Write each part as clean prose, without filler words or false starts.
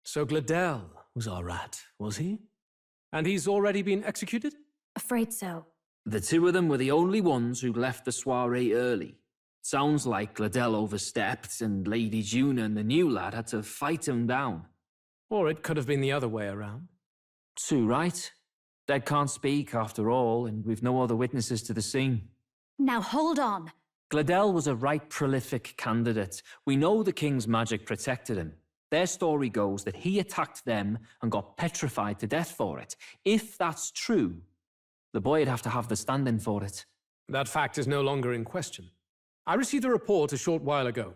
So Gladel was our rat, was he? And he's already been executed? Afraid so. The two of them were the only ones who left the soiree early. Sounds like Gladel overstepped and Lady Juna and the new lad had to fight him down. Or it could have been the other way around. Too right. Dead can't speak, after all, and we've no other witnesses to the scene. Now hold on. Gladel was a right prolific candidate. We know the king's magic protected him. Their story goes that he attacked them and got petrified to death for it. If that's true, the boy'd have to have the stand-in for it. That fact is no longer in question. I received a report a short while ago.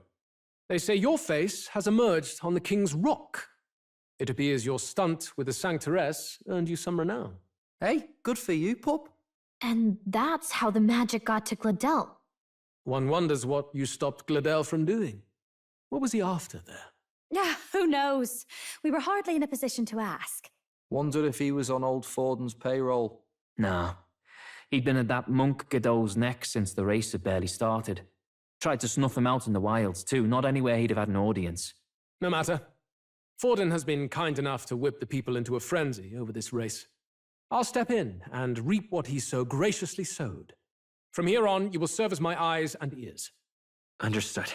They say your face has emerged on the king's rock. It appears your stunt with the Sanctoress earned you some renown. Hey, good for you, pup. And that's how the magic got to Gladel. One wonders what you stopped Gladel from doing. What was he after there? Yeah, who knows? We were hardly in a position to ask. Wondered if he was on old Forden's payroll. Nah. He'd been at that monk Godot's neck since the race had barely started. Tried to snuff him out in the wilds, too, not anywhere he'd have had an audience. No matter. Forden has been kind enough to whip the people into a frenzy over this race. I'll step in and reap what he so graciously sowed. From here on, you will serve as my eyes and ears. Understood.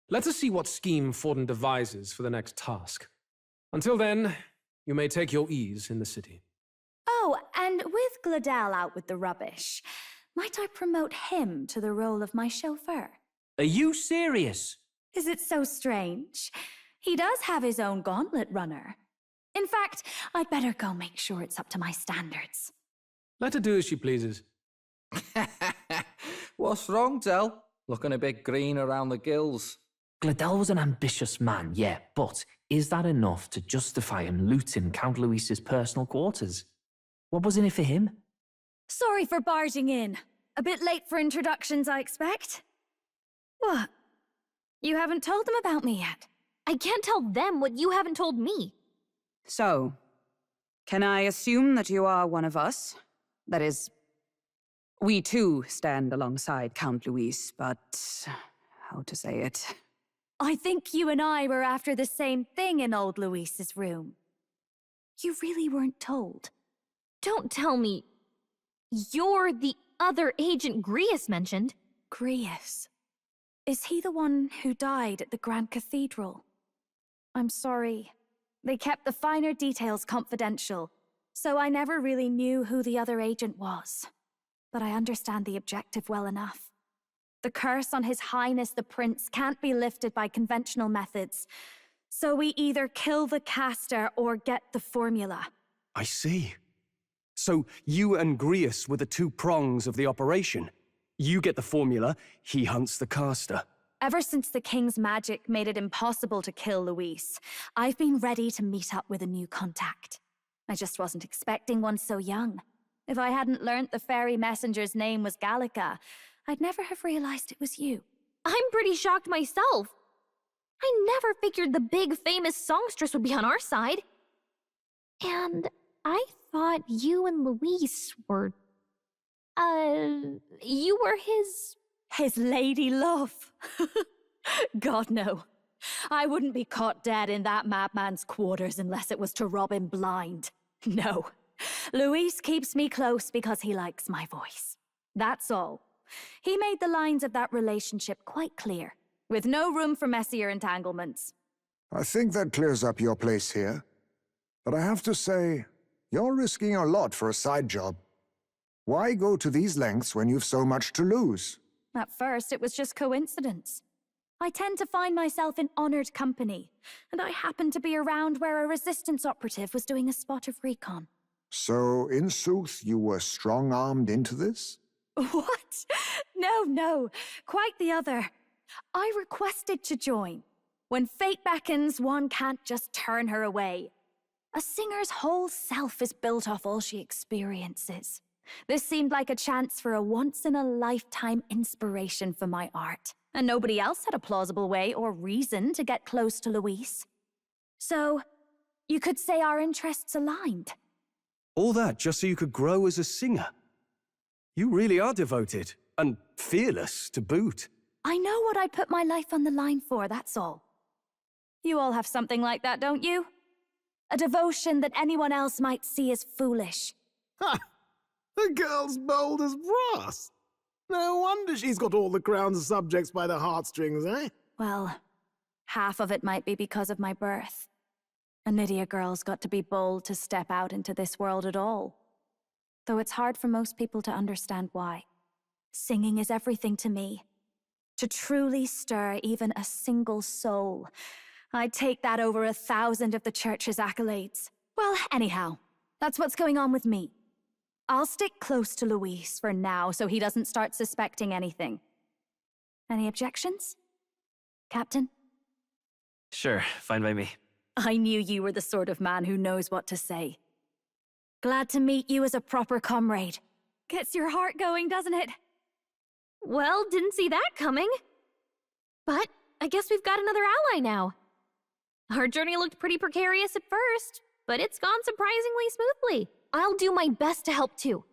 Let us see what scheme Forden devises for the next task. Until then, you may take your ease in the city. Oh, and with Gladel out with the rubbish, might I promote him to the role of my chauffeur? Are you serious? Is it so strange? He does have his own gauntlet runner. In fact, I'd better go make sure it's up to my standards. Let her do as she pleases. What's wrong, Del? Looking a bit green around the gills. Gladel was an ambitious man, yeah, but is that enough to justify him looting Count Luis's personal quarters? What was in it for him? Sorry for barging in. A bit late for introductions, I expect. What? You haven't told them about me yet? I can't tell them what you haven't told me. So, can I assume that you are one of us? That is, we too stand alongside Count Luis, but how to say it? I think you and I were after the same thing in old Luis's room. You really weren't told. Don't tell me you're the other agent Grius mentioned. Grius. Is he the one who died at the Grand Cathedral? I'm sorry. They kept the finer details confidential, so I never really knew who the other agent was. But I understand the objective well enough. The curse on His Highness the Prince can't be lifted by conventional methods, so we either kill the caster or get the formula. I see. So you and Grius were the two prongs of the operation. You get the formula, he hunts the caster. Ever since the King's magic made it impossible to kill Luis, I've been ready to meet up with a new contact. I just wasn't expecting one so young. If I hadn't learnt the fairy messenger's name was Gallica, I'd never have realized it was you. I'm pretty shocked myself. I never figured the big famous songstress would be on our side. And I thought you and Luis were... you were His lady love. God, no. I wouldn't be caught dead in that madman's quarters unless it was to rob him blind. No. Luis keeps me close because he likes my voice. That's all. He made the lines of that relationship quite clear, with no room for messier entanglements. I think that clears up your place here. But I have to say, you're risking a lot for a side job. Why go to these lengths when you've so much to lose? At first, it was just coincidence. I tend to find myself in honored company, and I happened to be around where a resistance operative was doing a spot of recon. So, in sooth, you were strong-armed into this? What? No, quite the other. I requested to join. When fate beckons, one can't just turn her away. A singer's whole self is built off all she experiences. This seemed like a chance for a once-in-a-lifetime inspiration for my art, and nobody else had a plausible way or reason to get close to Luis. So, you could say our interests aligned. All that just so you could grow as a singer. You really are devoted, and fearless to boot. I know what I put my life on the line for, that's all. You all have something like that, don't you? A devotion that anyone else might see as foolish. Ha! The girl's bold as brass. No wonder she's got all the crown's subjects by the heartstrings, eh? Well, half of it might be because of my birth. A Nydia girl's got to be bold to step out into this world at all. Though it's hard for most people to understand why. Singing is everything to me. To truly stir even a single soul, I'd take that over 1,000 of the church's accolades. Well, anyhow, that's what's going on with me. I'll stick close to Luis for now so he doesn't start suspecting anything. Any objections? Captain? Sure, fine by me. I knew you were the sort of man who knows what to say. Glad to meet you as a proper comrade. Gets your heart going, doesn't it? Well, didn't see that coming. But I guess we've got another ally now. Our journey looked pretty precarious at first, but it's gone surprisingly smoothly. I'll do my best to help too.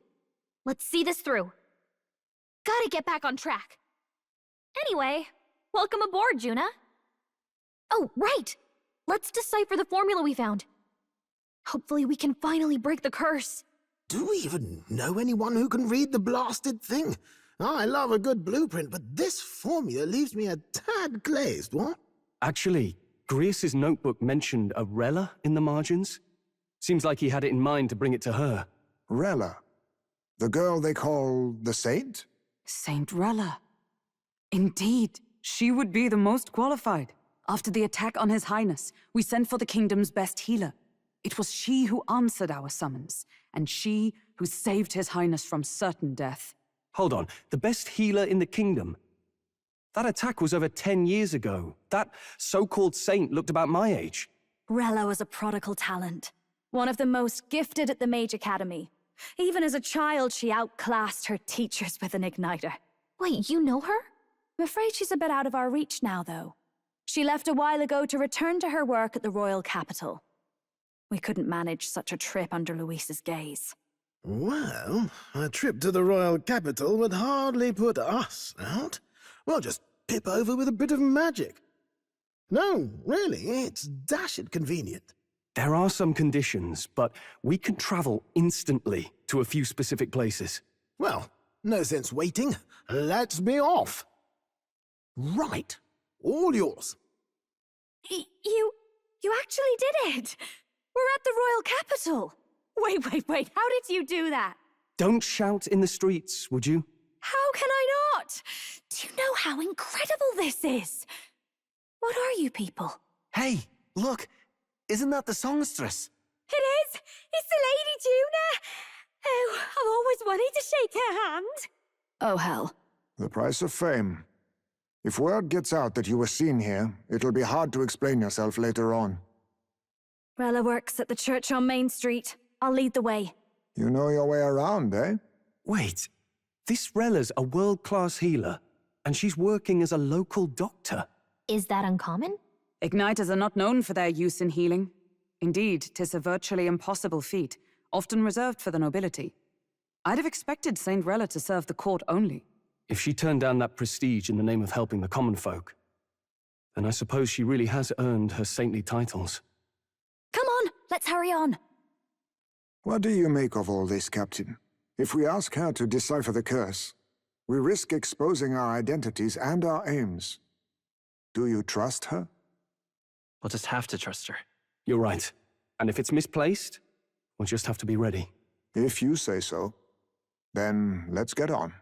Let's see this through. Gotta get back on track. Anyway, welcome aboard, Juna. Oh, right! Let's decipher the formula we found. Hopefully we can finally break the curse. Do we even know anyone who can read the blasted thing? I love a good blueprint, but this formula leaves me a tad glazed, what? Actually, Grius's notebook mentioned a Rella in the margins. Seems like he had it in mind to bring it to her. Rella. The girl they call the Saint? Saint Rella. Indeed, she would be the most qualified. After the attack on His Highness, we sent for the kingdom's best healer. It was she who answered our summons, and she who saved His Highness from certain death. Hold on, the best healer in the kingdom? That attack was over 10 years ago. That so-called saint looked about my age. Rella was a prodigal talent. One of the most gifted at the Mage Academy. Even as a child, she outclassed her teachers with an igniter. Wait, you know her? I'm afraid she's a bit out of our reach now, though. She left a while ago to return to her work at the royal capital. We couldn't manage such a trip under Luis's gaze. Well, a trip to the royal capital would hardly put us out. We'll just pip over with a bit of magic. No, really, it's dashed convenient. There are some conditions, but we can travel instantly to a few specific places. Well, no sense waiting. Let's be off. Right. All yours. You actually did it! We're at the royal capital! Wait, how did you do that? Don't shout in the streets, would you? How can I not? Do you know how incredible this is? What are you people? Hey, look! Isn't that the songstress? It is! It's the Lady Juna! Oh, I've always wanted to shake her hand. Oh, hell. The price of fame. If word gets out that you were seen here, it'll be hard to explain yourself later on. Rella works at the church on Main Street. I'll lead the way. You know your way around, eh? Wait, this Rella's a world-class healer, and she's working as a local doctor. Is that uncommon? Igniters are not known for their use in healing. Indeed, 'tis a virtually impossible feat, often reserved for the nobility. I'd have expected Saint Rella to serve the court only. If she turned down that prestige in the name of helping the common folk, then I suppose she really has earned her saintly titles. Come on, let's hurry on. What do you make of all this, Captain? If we ask her to decipher the curse, we risk exposing our identities and our aims. Do you trust her? We'll just have to trust her. You're right. And if it's misplaced, we'll just have to be ready. If you say so. Then let's get on.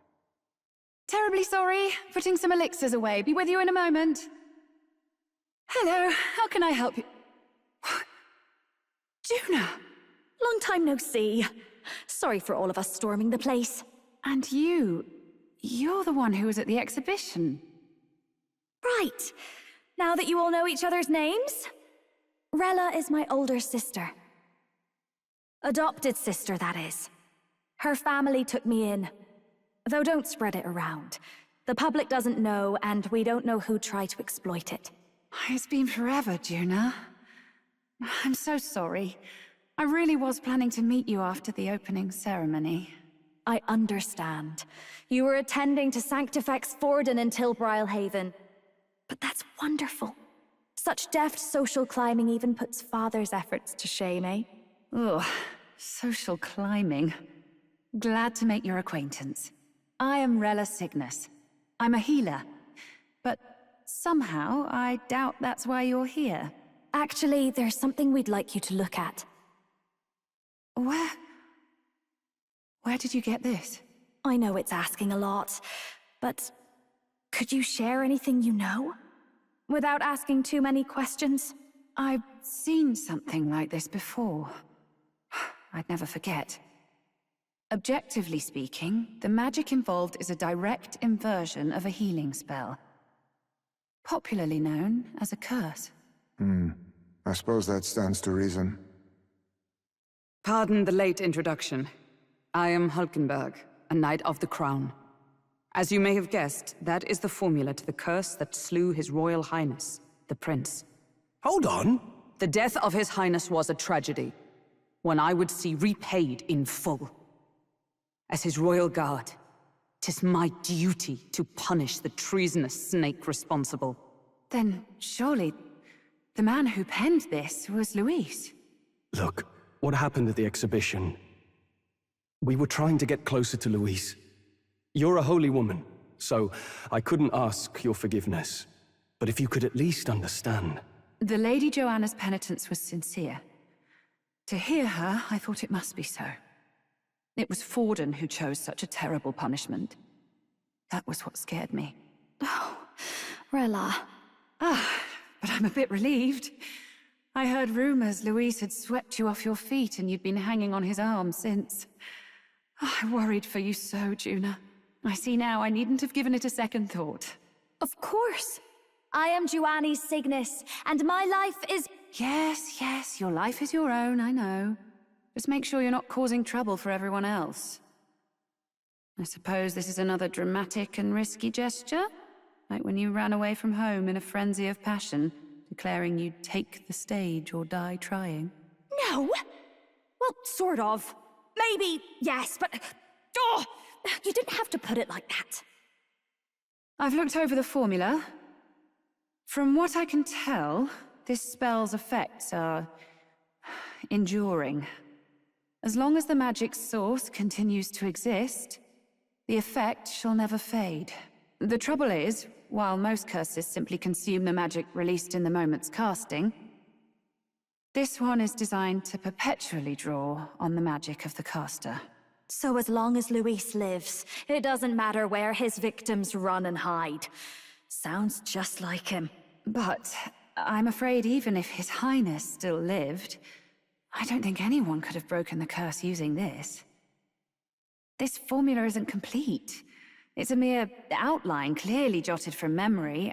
Terribly sorry. Putting some elixirs away. Be with you in a moment. Hello, how can I help you? Juna! Long time no see. Sorry for all of us storming the place. And you're the one who was at the exhibition. Right. Now that you all know each other's names, Rella is my older sister. Adopted sister, that is. Her family took me in. Though don't spread it around. The public doesn't know, and we don't know who tried to exploit it. It's been forever, Juna. I'm so sorry. I really was planning to meet you after the opening ceremony. I understand. You were attending to Sanctifex Forden in Tilbrile Haven. But that's wonderful. Such deft social climbing even puts father's efforts to shame, eh? Ugh, social climbing. Glad to make your acquaintance. I am Rella Cygnus. I'm a healer. But somehow, I doubt that's why you're here. Actually, there's something we'd like you to look at. Where did you get this? I know it's asking a lot, but could you share anything you know? Without asking too many questions? I've seen something like this before. I'd never forget. Objectively speaking, the magic involved is a direct inversion of a healing spell. Popularly known as a curse. I suppose that stands to reason. Pardon the late introduction. I am Hulkenberg, a Knight of the Crown. As you may have guessed, that is the formula to the curse that slew His Royal Highness, the Prince. Hold on. The death of His Highness was a tragedy, one I would see repaid in full. As His Royal Guard, 'tis my duty to punish the treasonous snake responsible. Then surely the man who penned this was Luis. Look, what happened at the exhibition? We were trying to get closer to Louise. You're a holy woman, so I couldn't ask your forgiveness. But if you could at least understand. The Lady Joanna's penitence was sincere. To hear her, I thought it must be so. It was Forden who chose such a terrible punishment. That was what scared me. Oh, Rella. But I'm a bit relieved. I heard rumors Luis had swept you off your feet and you'd been hanging on his arm since. I worried for you so, Juna. I see now I needn't have given it a second thought. Of course. I am Joanni Cygnus, and my life is... Yes, your life is your own, I know. Just make sure you're not causing trouble for everyone else. I suppose this is another dramatic and risky gesture? Like when you ran away from home in a frenzy of passion, declaring you'd take the stage or die trying. No! Well, sort of. Maybe, yes, but... Oh, you didn't have to put it like that. I've looked over the formula. From what I can tell, this spell's effects are... enduring. As long as the magic's source continues to exist, the effect shall never fade. The trouble is, while most curses simply consume the magic released in the moment's casting, this one is designed to perpetually draw on the magic of the caster. So as long as Luis lives, it doesn't matter where his victims run and hide. Sounds just like him. But I'm afraid even if His Highness still lived, I don't think anyone could have broken the curse using this. This formula isn't complete. It's a mere outline, clearly jotted from memory.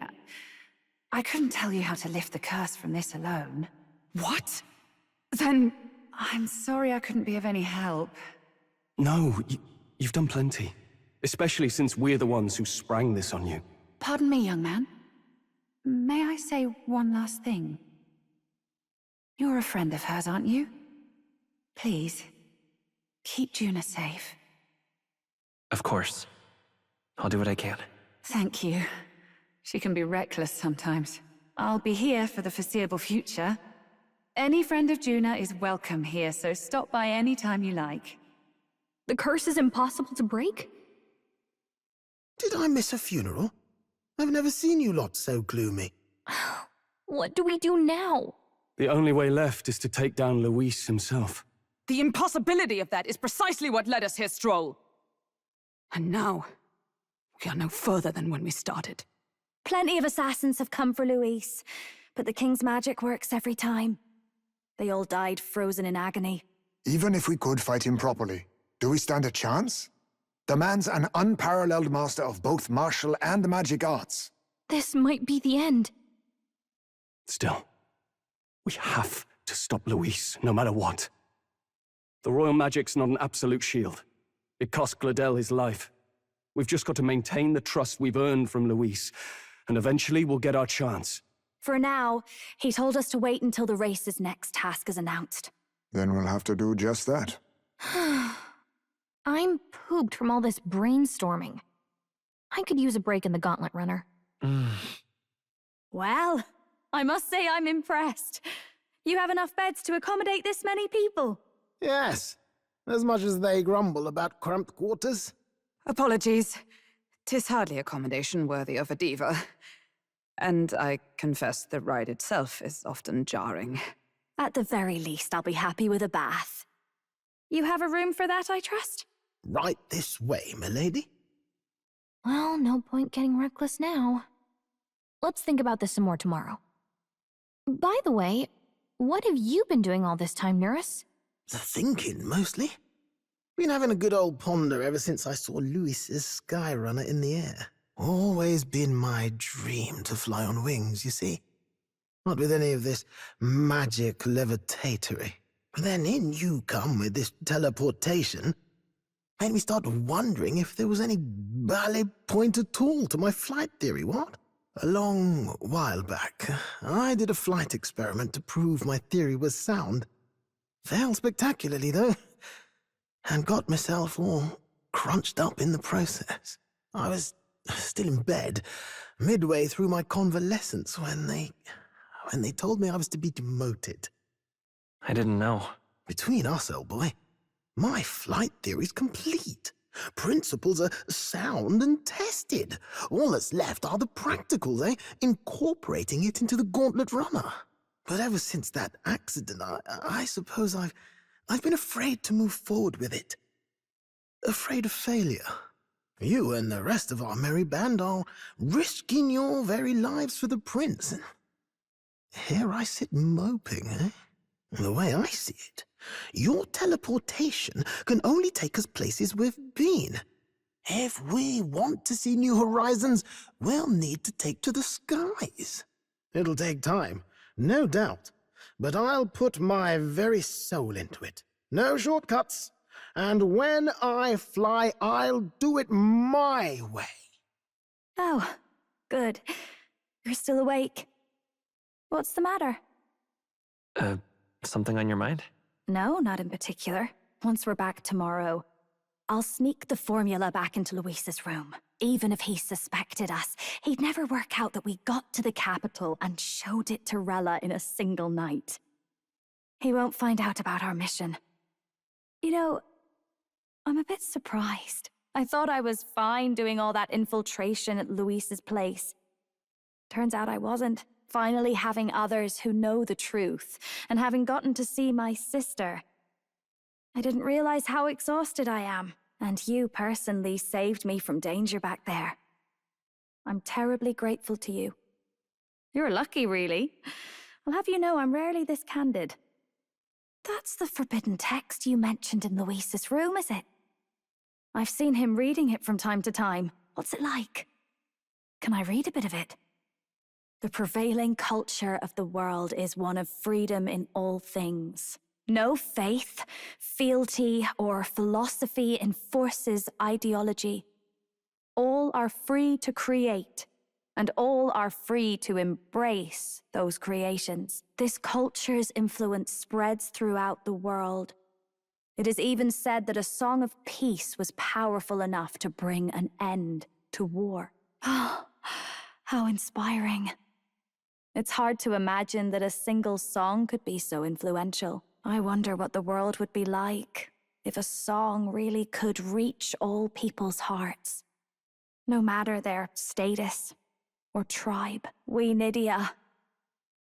I couldn't tell you how to lift the curse from this alone. What? Then... I'm sorry I couldn't be of any help. No, you've done plenty. Especially since we're the ones who sprang this on you. Pardon me, young man. May I say one last thing? You're a friend of hers, aren't you? Please, keep Juna safe. Of course. I'll do what I can. Thank you. She can be reckless sometimes. I'll be here for the foreseeable future. Any friend of Juna is welcome here, so stop by any time you like. The curse is impossible to break? Did I miss a funeral? I've never seen you lot so gloomy. What do we do now? The only way left is to take down Luis himself. The impossibility of that is precisely what led us here, Stroll. And now, we are no further than when we started. Plenty of assassins have come for Luis, but the King's magic works every time. They all died frozen in agony. Even if we could fight him properly, do we stand a chance? The man's an unparalleled master of both martial and magic arts. This might be the end. Still, we have to stop Luis, no matter what. The royal magic's not an absolute shield. It cost Gladel his life. We've just got to maintain the trust we've earned from Luis, and eventually we'll get our chance. For now, he told us to wait until the race's next task is announced. Then we'll have to do just that. I'm pooped from all this brainstorming. I could use a break in the gauntlet runner. Well, I must say I'm impressed. You have enough beds to accommodate this many people? Yes, as much as they grumble about cramped quarters. Apologies. 'Tis hardly accommodation worthy of a diva. And I confess the ride itself is often jarring. At the very least, I'll be happy with a bath. You have a room for that, I trust? Right this way, milady. Well, no point getting reckless now. Let's think about this some more tomorrow. By the way, what have you been doing all this time, Nurse? Thinking, mostly. Been having a good old ponder ever since I saw Louis's Skyrunner in the air. Always been my dream to fly on wings, you see. Not with any of this magic levitatory. But then in you come with this teleportation. Made me start wondering if there was any valid point at all to my flight theory, what? A long while back, I did a flight experiment to prove my theory was sound. Failed spectacularly, though, and got myself all crunched up in the process. I was still in bed, midway through my convalescence, when they told me I was to be demoted. I didn't know. Between us, old boy, my flight theory's complete. Principles are sound and tested. All that's left are the practicals, incorporating it into the Gauntlet Runner. But ever since that accident, I suppose I've been afraid to move forward with it. Afraid of failure. You and the rest of our merry band are risking your very lives for the prince. Here I sit moping, The way I see it, your teleportation can only take us places we've been. If we want to see new horizons, we'll need to take to the skies. It'll take time, no doubt, but I'll put my very soul into it. No shortcuts. And when I fly, I'll do it my way. Oh, good. You're still awake. What's the matter? Something on your mind? No, not in particular. Once we're back tomorrow, I'll sneak the formula back into Luis's room. Even if he suspected us, he'd never work out that we got to the capital and showed it to Rella in a single night. He won't find out about our mission. You know, I'm a bit surprised. I thought I was fine doing all that infiltration at Luis's place. Turns out I wasn't. Finally having others who know the truth, and having gotten to see my sister. I didn't realize how exhausted I am, and you personally saved me from danger back there. I'm terribly grateful to you. You're lucky, really. I'll have you know I'm rarely this candid. That's the forbidden text you mentioned in Luis's room, is it? I've seen him reading it from time to time. What's it like? Can I read a bit of it? The prevailing culture of the world is one of freedom in all things. No faith, fealty, or philosophy enforces ideology. All are free to create, and all are free to embrace those creations. This culture's influence spreads throughout the world. It is even said that a song of peace was powerful enough to bring an end to war. Oh, how inspiring. It's hard to imagine that a single song could be so influential. I wonder what the world would be like if a song really could reach all people's hearts, no matter their status or tribe. We Nydia,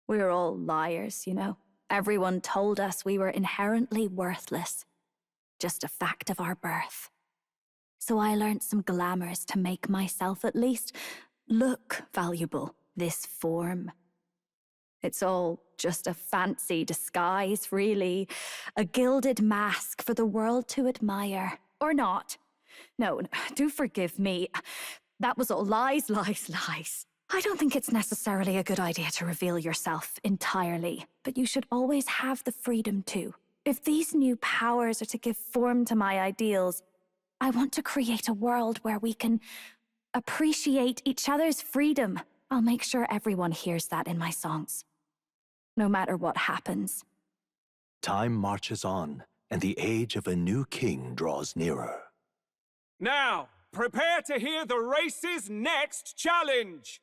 we're all liars, you know. Everyone told us we were inherently worthless, just a fact of our birth. So I learned some glamours to make myself at least look valuable. This form. It's all just a fancy disguise, really. A gilded mask for the world to admire. Or not. No, do forgive me. That was all lies, lies, lies. I don't think it's necessarily a good idea to reveal yourself entirely, but you should always have the freedom to. If these new powers are to give form to my ideals, I want to create a world where we can appreciate each other's freedom. I'll make sure everyone hears that in my songs, no matter what happens. Time marches on, and the age of a new king draws nearer. Now, prepare to hear the race's next challenge.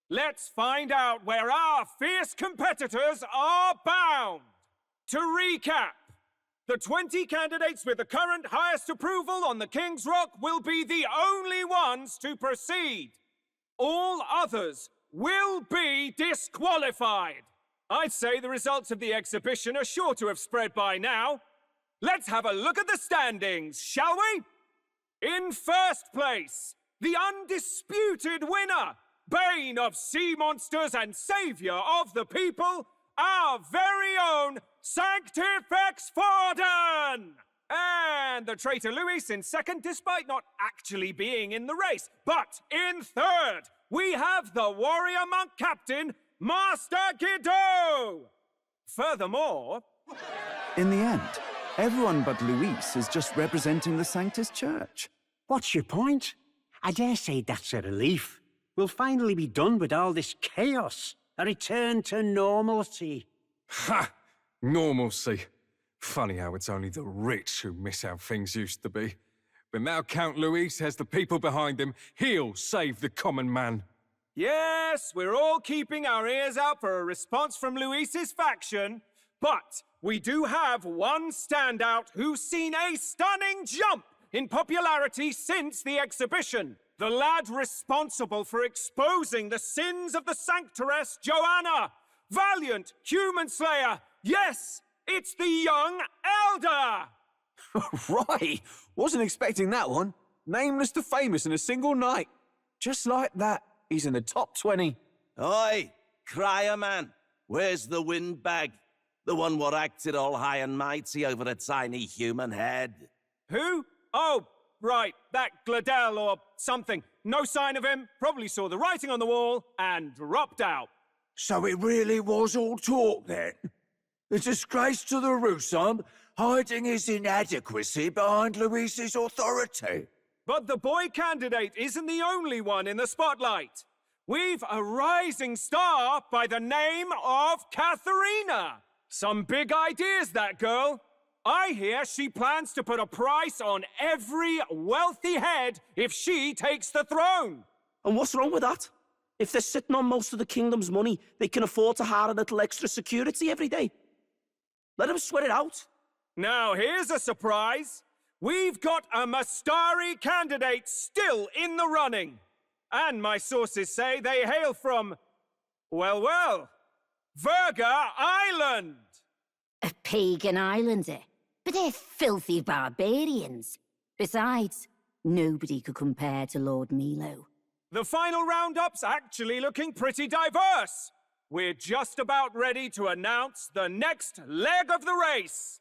Let's find out where our fierce competitors are bound. To recap, the 20 candidates with the current highest approval on the King's Rock will be the only ones to proceed. All others will be disqualified. I'd say the results of the exhibition are sure to have spread by now. Let's have a look at the standings, shall we? In first place, the undisputed winner, bane of sea monsters and savior of the people, our very own Sanctifex Forden! And the traitor Luis in second, despite not actually being in the race. But in third, we have the warrior monk captain, Master Guido! Furthermore... In the end, everyone but Luis is just representing the Sanctus Church. What's your point? I dare say that's a relief. We'll finally be done with all this chaos. A return to normalcy. Ha! Normalcy. Funny how it's only the rich who miss how things used to be. But now Count Luis has the people behind him. He'll save the common man. Yes, we're all keeping our ears out for a response from Luis's faction. But we do have one standout who's seen a stunning jump in popularity since the exhibition. The lad responsible for exposing the sins of the Sanctoress Joanna. Valiant human slayer. Yes, it's the young elder. Right. Wasn't expecting that one. Nameless to famous in a single night. Just like that, he's in the top 20. Oi, crier man. Where's the windbag? The one what acted all high and mighty over a tiny human head. Who? Oh, right, that Gladell or something. No sign of him, probably saw the writing on the wall, and dropped out. So it really was all talk then? A disgrace to the Rusum, hiding his inadequacy behind Luis's authority. But the boy candidate isn't the only one in the spotlight. We've a rising star by the name of Katharina. Some big ideas, that girl. I hear she plans to put a price on every wealthy head if she takes the throne. And what's wrong with that? If they're sitting on most of the kingdom's money, they can afford to hire a little extra security every day. Let them sweat it out. Now, here's a surprise. We've got a Mastari candidate still in the running. And my sources say they hail from, well, Verga Island. A pagan island, eh? But they're filthy barbarians. Besides, nobody could compare to Lord Milo. The final roundup's actually looking pretty diverse. We're just about ready to announce the next leg of the race.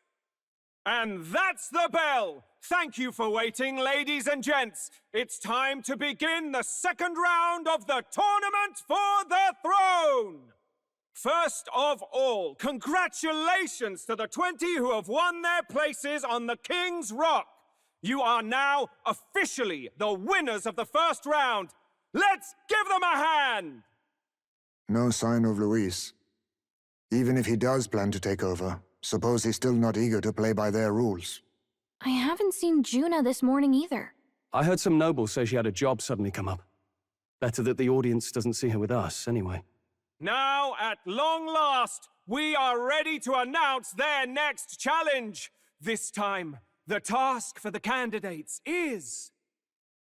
And that's the bell. Thank you for waiting, ladies and gents. It's time to begin the second round of the tournament for the throne. First of all, congratulations to the 20 who have won their places on the King's Rock. You are now officially the winners of the first round. Let's give them a hand! No sign of Luis. Even if he does plan to take over, suppose he's still not eager to play by their rules. I haven't seen Juna this morning either. I heard some nobles say she had a job suddenly come up. Better that the audience doesn't see her with us, anyway. Now, at long last, we are ready to announce their next challenge. This time, the task for the candidates is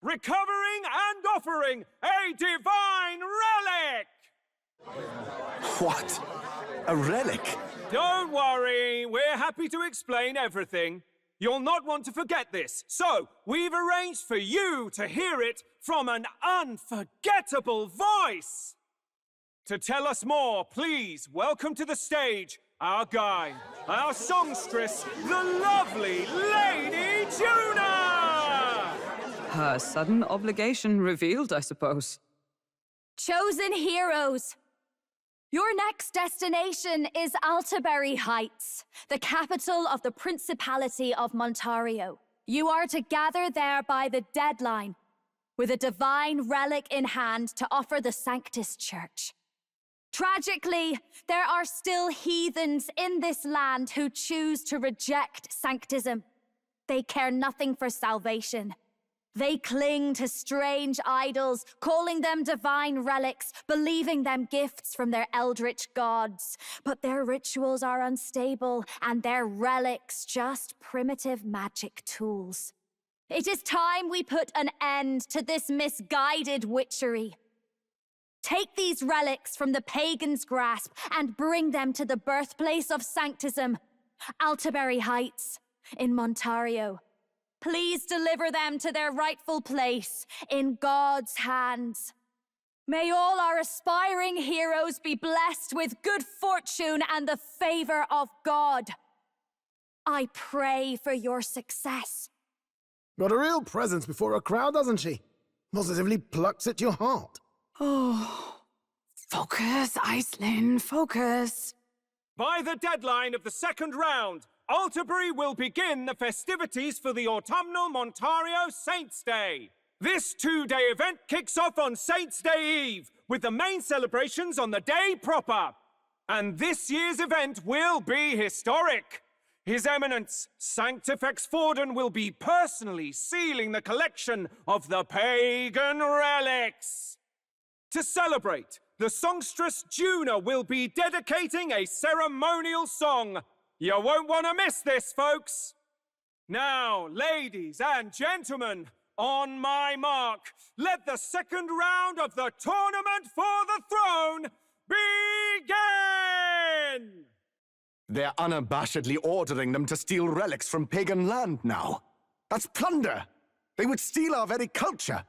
recovering and offering a divine relic! What? A relic? Don't worry, we're happy to explain everything. You'll not want to forget this, so we've arranged for you to hear it from an unforgettable voice. To tell us more, please welcome to the stage our guide, our songstress, the lovely Lady Juna! Her sudden obligation revealed, I suppose. Chosen heroes! Your next destination is Altaberry Heights, the capital of the Principality of Montario. You are to gather there by the deadline, with a divine relic in hand to offer the Sanctus Church. Tragically, there are still heathens in this land who choose to reject sanctism. They care nothing for salvation. They cling to strange idols, calling them divine relics, believing them gifts from their eldritch gods. But their rituals are unstable, and their relics just primitive magic tools. It is time we put an end to this misguided witchery. Take these relics from the pagan's grasp and bring them to the birthplace of Sanctism, Altaberry Heights, in Montario. Please deliver them to their rightful place in God's hands. May all our aspiring heroes be blessed with good fortune and the favor of God. I pray for your success. Got a real presence before a crowd, doesn't she? Positively plucks at your heart. Oh, focus, Aislinn, focus. By the deadline of the second round, Altabury will begin the festivities for the autumnal Montario Saints' Day. This two-day event kicks off on Saints' Day Eve, with the main celebrations on the day proper. And this year's event will be historic. His Eminence, Sanctifex Forden, will be personally sealing the collection of the pagan relics. To celebrate, the songstress Juna will be dedicating a ceremonial song. You won't want to miss this, folks. Now, ladies and gentlemen, on my mark, let the second round of the Tournament for the Throne begin! They're unabashedly ordering them to steal relics from pagan land now. That's plunder. They would steal our very culture.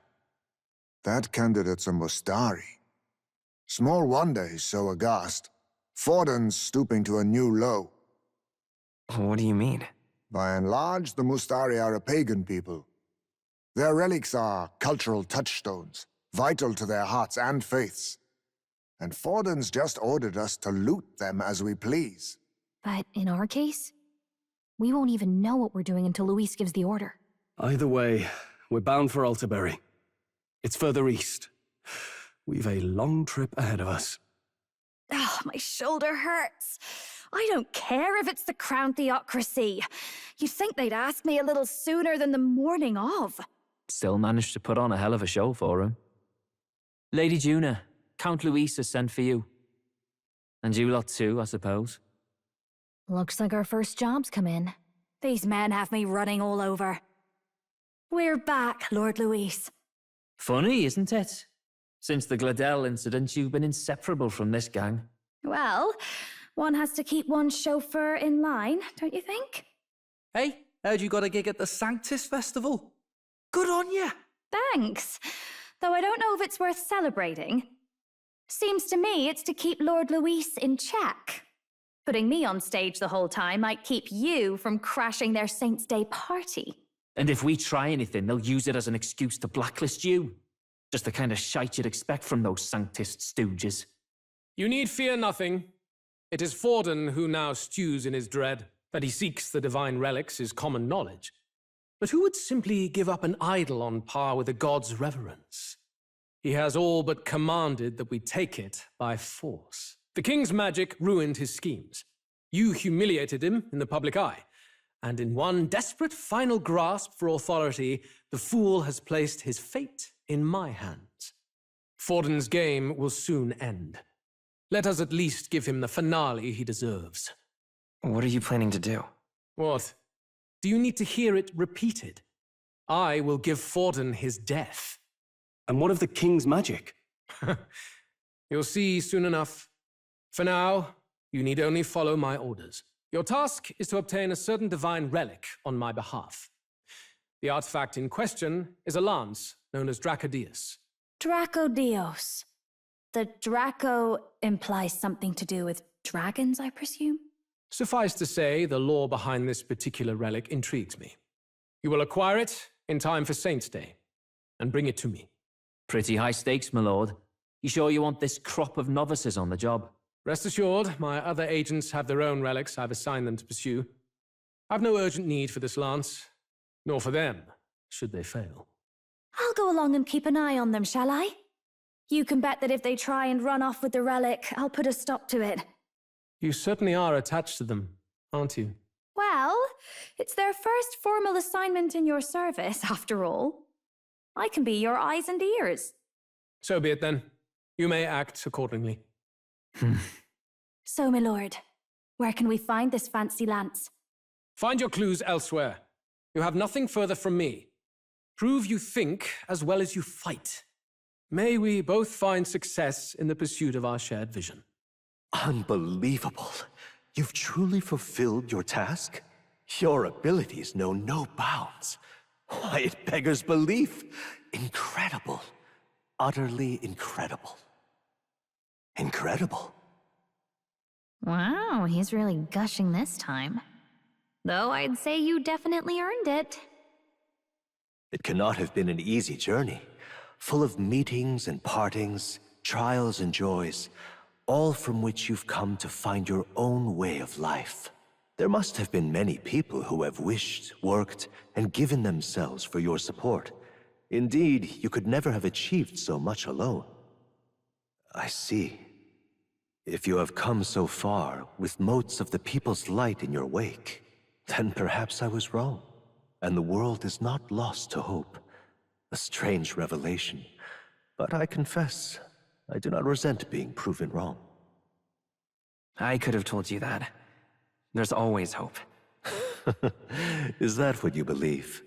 That candidate's a Mustari. Small wonder he's so aghast. Forden's stooping to a new low. What do you mean? By and large, the Mustari are a pagan people. Their relics are cultural touchstones, vital to their hearts and faiths. And Forden's just ordered us to loot them as we please. But in our case, we won't even know what we're doing until Luis gives the order. Either way, we're bound for Altaberry. It's further east. We've a long trip ahead of us. Oh, my shoulder hurts. I don't care if it's the Crown Theocracy. You'd think they'd ask me a little sooner than the morning of. Still managed to put on a hell of a show for him. Lady Juna, Count Luis has sent for you. And you lot too, I suppose. Looks like our first job's come in. These men have me running all over. We're back, Lord Luis. Funny, isn't it? Since the Gladell incident, you've been inseparable from this gang. Well, one has to keep one's chauffeur in line, don't you think? Hey, heard you got a gig at the Sanctis Festival. Good on ya. Thanks. Though I don't know if it's worth celebrating. Seems to me it's to keep Lord Luis in check. Putting me on stage the whole time might keep you from crashing their Saints' Day party. And if we try anything, they'll use it as an excuse to blacklist you. Just the kind of shite you'd expect from those Sanctist stooges. You need fear nothing. It is Forden who now stews in his dread. That he seeks the divine relics is common knowledge. But who would simply give up an idol on par with a god's reverence? He has all but commanded that we take it by force. The king's magic ruined his schemes. You humiliated him in the public eye. And in one desperate final grasp for authority, the fool has placed his fate in my hands. Forden's game will soon end. Let us at least give him the finale he deserves. What are you planning to do? What? Do you need to hear it repeated? I will give Forden his death. And what of the king's magic? You'll see soon enough. For now, you need only follow my orders. Your task is to obtain a certain divine relic on my behalf. The artifact in question is a lance known as Dracodius. Dracodios. The Draco implies something to do with dragons, I presume? Suffice to say, the lore behind this particular relic intrigues me. You will acquire it in time for Saints' Day, and bring it to me. Pretty high stakes, my lord. You sure you want this crop of novices on the job? Rest assured, my other agents have their own relics I've assigned them to pursue. I've no urgent need for this lance, nor for them, should they fail. I'll go along and keep an eye on them, shall I? You can bet that if they try and run off with the relic, I'll put a stop to it. You certainly are attached to them, aren't you? Well, it's their first formal assignment in your service, after all. I can be your eyes and ears. So be it then. You may act accordingly. So, my lord, where can we find this fancy lance? Find your clues elsewhere. You have nothing further from me. Prove you think as well as you fight. May we both find success in the pursuit of our shared vision. Unbelievable. You've truly fulfilled your task? Your abilities know no bounds. Why, it beggars belief. Incredible. Utterly incredible. Incredible. Wow, he's really gushing this time. Though I'd say you definitely earned it. It cannot have been an easy journey, full of meetings and partings, trials and joys, all from which you've come to find your own way of life. There must have been many people who have wished, worked, and given themselves for your support. Indeed, you could never have achieved so much alone. I see. If you have come so far with motes of the people's light in your wake, then perhaps I was wrong, and the world is not lost to hope. A strange revelation, but I confess, I do not resent being proven wrong. I could have told you that. There's always hope. Is that what you believe?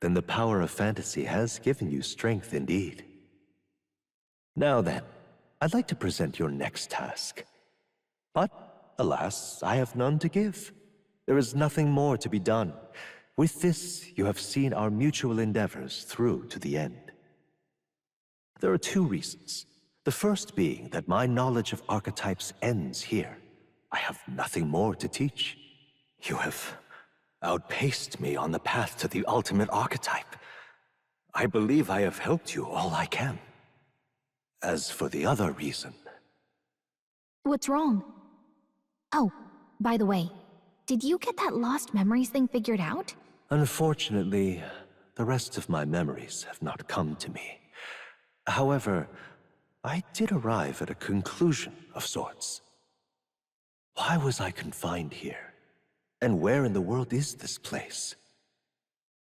Then the power of fantasy has given you strength indeed. Now then, I'd like to present your next task. But, alas, I have none to give. There is nothing more to be done. With this, you have seen our mutual endeavors through to the end. There are two reasons. The first being that my knowledge of archetypes ends here. I have nothing more to teach. You have outpaced me on the path to the ultimate archetype. I believe I have helped you all I can. As for the other reason... What's wrong? Oh, by the way, did you get that lost memories thing figured out? Unfortunately, the rest of my memories have not come to me. However, I did arrive at a conclusion of sorts. Why was I confined here? And where in the world is this place?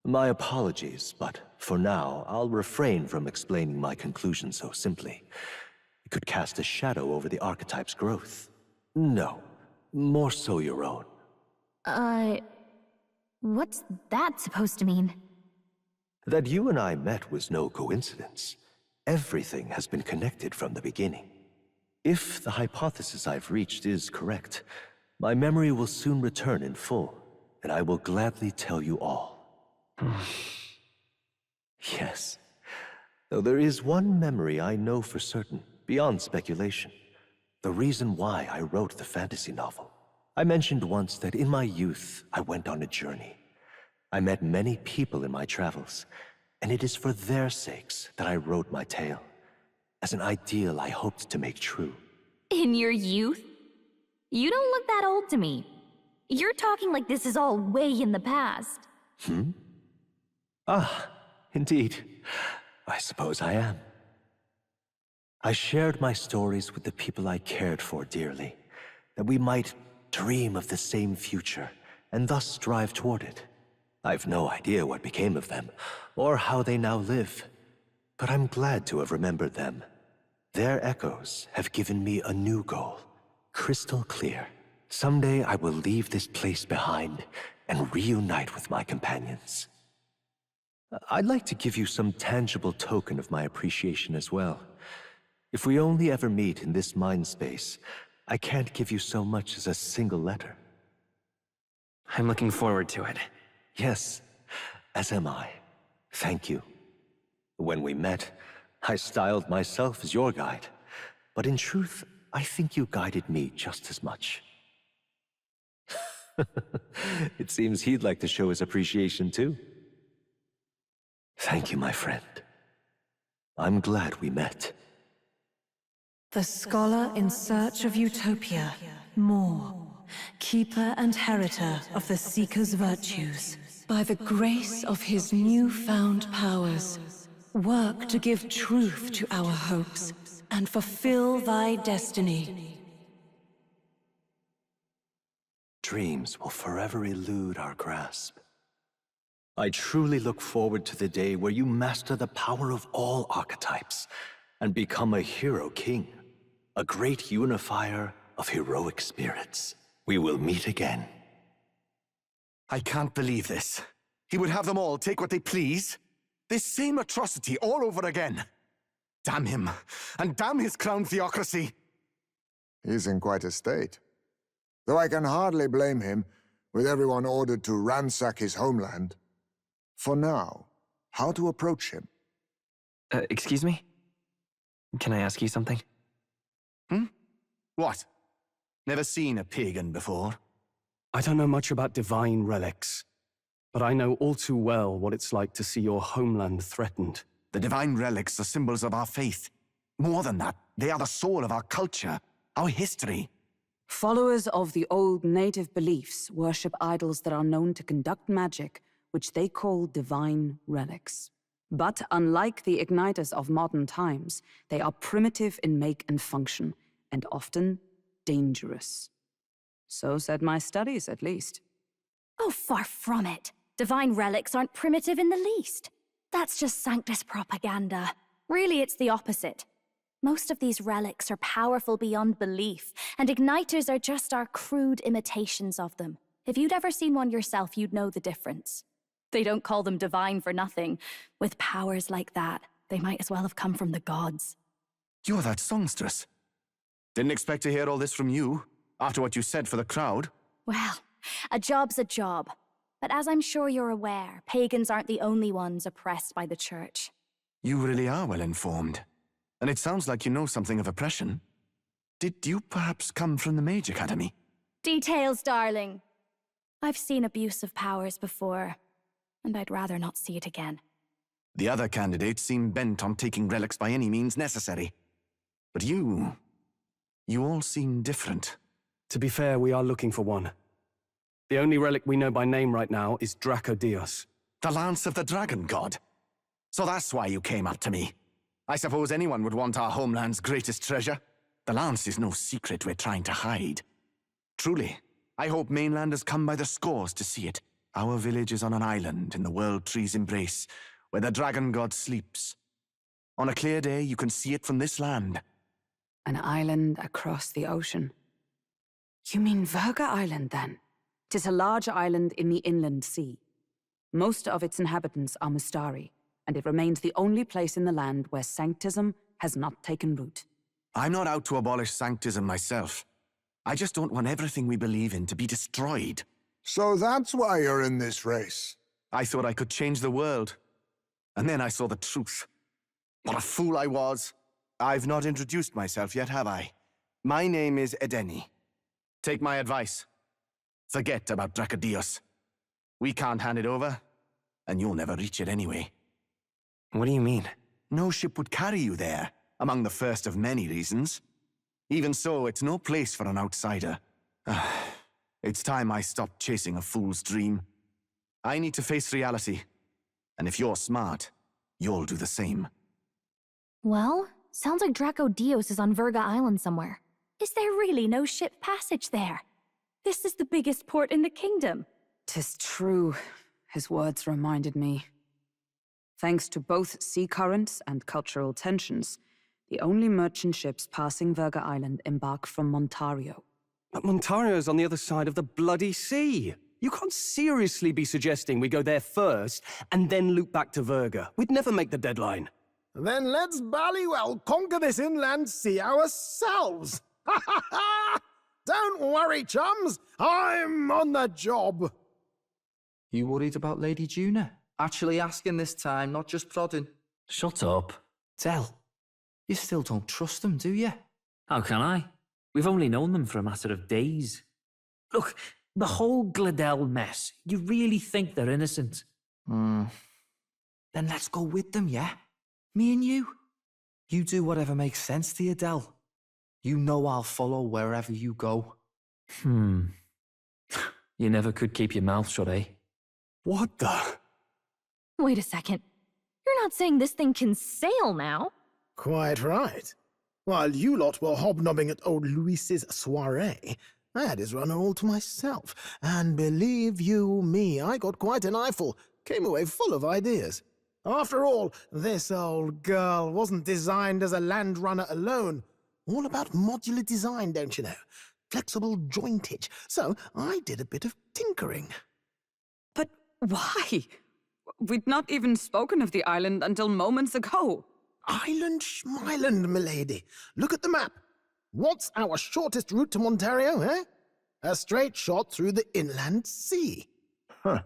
My apologies, but for now, I'll refrain from explaining my conclusion so simply. It could cast a shadow over the archetype's growth. No, more so your own. What's that supposed to mean? That you and I met was no coincidence. Everything has been connected from the beginning. If the hypothesis I've reached is correct, my memory will soon return in full, and I will gladly tell you all. Yes, though there is one memory I know for certain, beyond speculation. The reason why I wrote the fantasy novel. I mentioned once that in my youth, I went on a journey. I met many people in my travels, and it is for their sakes that I wrote my tale, as an ideal I hoped to make true. In your youth? You don't look that old to me. You're talking like this is all way in the past. Ah, indeed. I suppose I am. I shared my stories with the people I cared for dearly, that we might dream of the same future, and thus strive toward it. I've no idea what became of them, or how they now live, but I'm glad to have remembered them. Their echoes have given me a new goal, crystal clear. Someday I will leave this place behind and reunite with my companions. I'd like to give you some tangible token of my appreciation as well. If we only ever meet in this mind space, I can't give you so much as a single letter. I'm looking forward to it. Yes, as am I. Thank you. When we met, I styled myself as your guide, but in truth, I think you guided me just as much. It seems he'd like to show his appreciation too. Thank you, my friend. I'm glad we met. The scholar in search of utopia, more, keeper and heriter of the seeker's virtues. By the grace of his newfound powers, work to give truth to our hopes and fulfill thy destiny. Dreams will forever elude our grasp. I truly look forward to the day where you master the power of all archetypes and become a hero king, a great unifier of heroic spirits. We will meet again. I can't believe this. He would have them all take what they please. This same atrocity all over again. Damn him, and damn his crown theocracy. He's in quite a state. Though I can hardly blame him, with everyone ordered to ransack his homeland. For now, how to approach him? Excuse me? Can I ask you something? What? Never seen a pagan before? I don't know much about divine relics, but I know all too well what it's like to see your homeland threatened. The divine relics are symbols of our faith. More than that, they are the soul of our culture, our history. Followers of the old native beliefs worship idols that are known to conduct magic, which they call divine relics. But unlike the igniters of modern times, they are primitive in make and function, and often dangerous. So said my studies, at least. Oh, far from it. Divine relics aren't primitive in the least. That's just Sanctus propaganda. Really, it's the opposite. Most of these relics are powerful beyond belief, and igniters are just our crude imitations of them. If you'd ever seen one yourself, you'd know the difference. They don't call them divine for nothing. With powers like that, they might as well have come from the gods. You're that songstress. Didn't expect to hear all this from you, after what you said for the crowd. Well, a job's a job. But as I'm sure you're aware, pagans aren't the only ones oppressed by the church. You really are well informed. And it sounds like you know something of oppression. Did you perhaps come from the Mage Academy? Details, darling. I've seen abuse of powers before, and I'd rather not see it again. The other candidates seem bent on taking relics by any means necessary. But you all seem different. To be fair, we are looking for one. The only relic we know by name right now is Dracodios. The Lance of the Dragon God. So that's why you came up to me. I suppose anyone would want our homeland's greatest treasure. The Lance is no secret we're trying to hide. Truly, I hope mainlanders come by the scores to see it. Our village is on an island in the World Tree's embrace, where the Dragon God sleeps. On a clear day, you can see it from this land. An island across the ocean. You mean Virga Island, then? 'Tis a large island in the inland sea. Most of its inhabitants are Mustari, and it remains the only place in the land where sanctism has not taken root. I'm not out to abolish sanctism myself. I just don't want everything we believe in to be destroyed. So that's why you're in this race. I thought I could change the world. And then I saw the truth. What a fool I was. I've not introduced myself yet, have I? My name is Edeni. Take my advice. Forget about Dracodios. We can't hand it over, and you'll never reach it anyway. What do you mean? No ship would carry you there, among the first of many reasons. Even so, it's no place for an outsider. It's time I stopped chasing a fool's dream. I need to face reality. And if you're smart, you'll do the same. Well, sounds like Dracodios is on Virga Island somewhere. Is there really no ship passage there? This is the biggest port in the kingdom. 'Tis true. His words reminded me. Thanks to both sea currents and cultural tensions, the only merchant ships passing Virga Island embark from Montario. But Montario's on the other side of the bloody sea. You can't seriously be suggesting we go there first and then loop back to Virga. We'd never make the deadline. Then let's ballywell conquer this inland sea ourselves! Ha ha ha! Don't worry, chums! I'm on the job! You worried about Lady Juna? Actually asking this time, not just prodding. Shut up. Tell. You still don't trust them, do you? How can I? We've only known them for a matter of days. Look, the whole Gladel mess, you really think they're innocent? Then let's go with them, yeah? Me and you. You do whatever makes sense to you, Del. You know I'll follow wherever you go. You never could keep your mouth shut, eh? What the? Wait a second. You're not saying this thing can sail now? Quite right. While you lot were hobnobbing at old Luis's soiree, I had his runner all to myself, and believe you me, I got quite an eyeful, came away full of ideas. After all, this old girl wasn't designed as a land runner alone. All about modular design, don't you know? Flexible jointage. So I did a bit of tinkering. But why? We'd not even spoken of the island until moments ago. Island Schmeiland, milady. Look at the map. What's our shortest route to Montario, eh? A straight shot through the inland sea. Huh.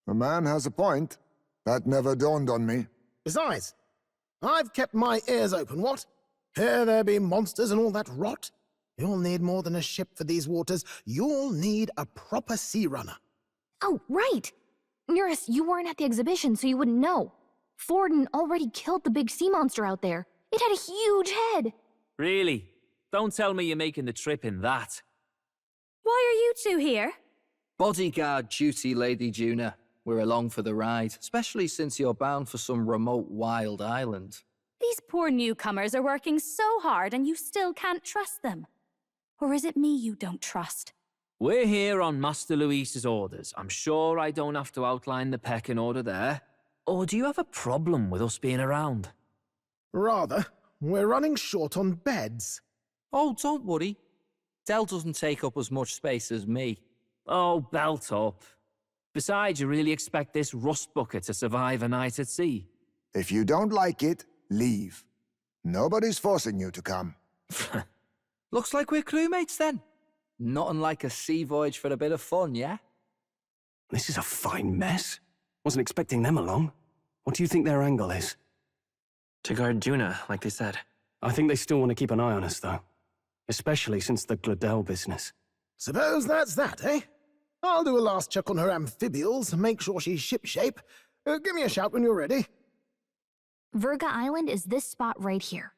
The man has a point. That never dawned on me. Besides, I've kept my ears open, what? Here there be monsters and all that rot. You'll need more than a ship for these waters. You'll need a proper sea runner. Oh, right! Nearest, you weren't at the exhibition, so you wouldn't know. Forden already killed the big sea monster out there. It had a huge head. Really? Don't tell me you're making the trip in that. Why are you two here? Bodyguard duty, Lady Juna. We're along for the ride, especially since you're bound for some remote wild island. These poor newcomers are working so hard and you still can't trust them. Or is it me you don't trust? We're here on Master Luis's orders. I'm sure I don't have to outline the pecking order there. Or do you have a problem with us being around? Rather, we're running short on beds. Oh, don't worry. Dell doesn't take up as much space as me. Oh, belt up. Besides, you really expect this rust bucket to survive a night at sea? If you don't like it, leave. Nobody's forcing you to come. Looks like we're crewmates then. Nothing like a sea voyage for a bit of fun, yeah? This is a fine mess. Wasn't expecting them along. What do you think their angle is? To guard Juna, like they said. I think they still want to keep an eye on us, though. Especially since the Gladel business. Suppose that's that, eh? I'll do a last check on her amphibials, make sure she's shipshape. Give me a shout when you're ready. Virga Island is this spot right here.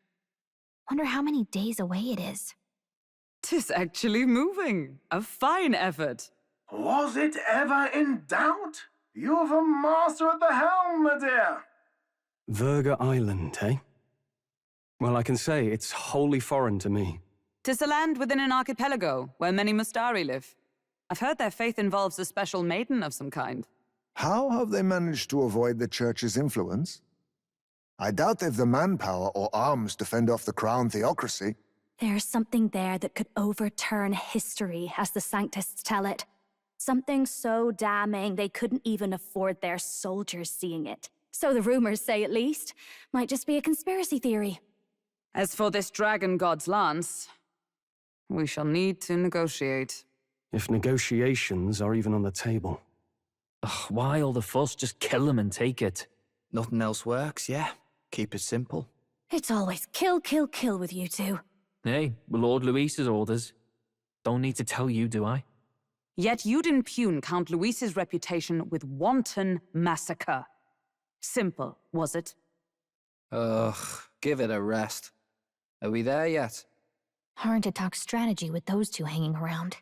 Wonder how many days away it is. 'Tis actually moving. A fine effort. Was it ever in doubt? You've a master at the helm, my dear. Virga Island, eh? Well, I can say it's wholly foreign to me. 'Tis a land within an archipelago where many Mustari live. I've heard their faith involves a special maiden of some kind. How have they managed to avoid the Church's influence? I doubt they've the manpower or arms to fend off the crown theocracy. There's something there that could overturn history, as the Sanctists tell it. Something so damning they couldn't even afford their soldiers seeing it. So the rumors say, at least. Might just be a conspiracy theory. As for this dragon god's lance, we shall need to negotiate. If negotiations are even on the table. Ugh, why all the fuss? Just kill them and take it. Nothing else works, yeah? Keep it simple. It's always kill, kill, kill with you two. Hey, Lord Luis's orders. Don't need to tell you, do I? Yet you'd impugn Count Luis's reputation with wanton massacre. Simple, was it? Ugh, give it a rest. Are we there yet? Hard to talk strategy with those two hanging around.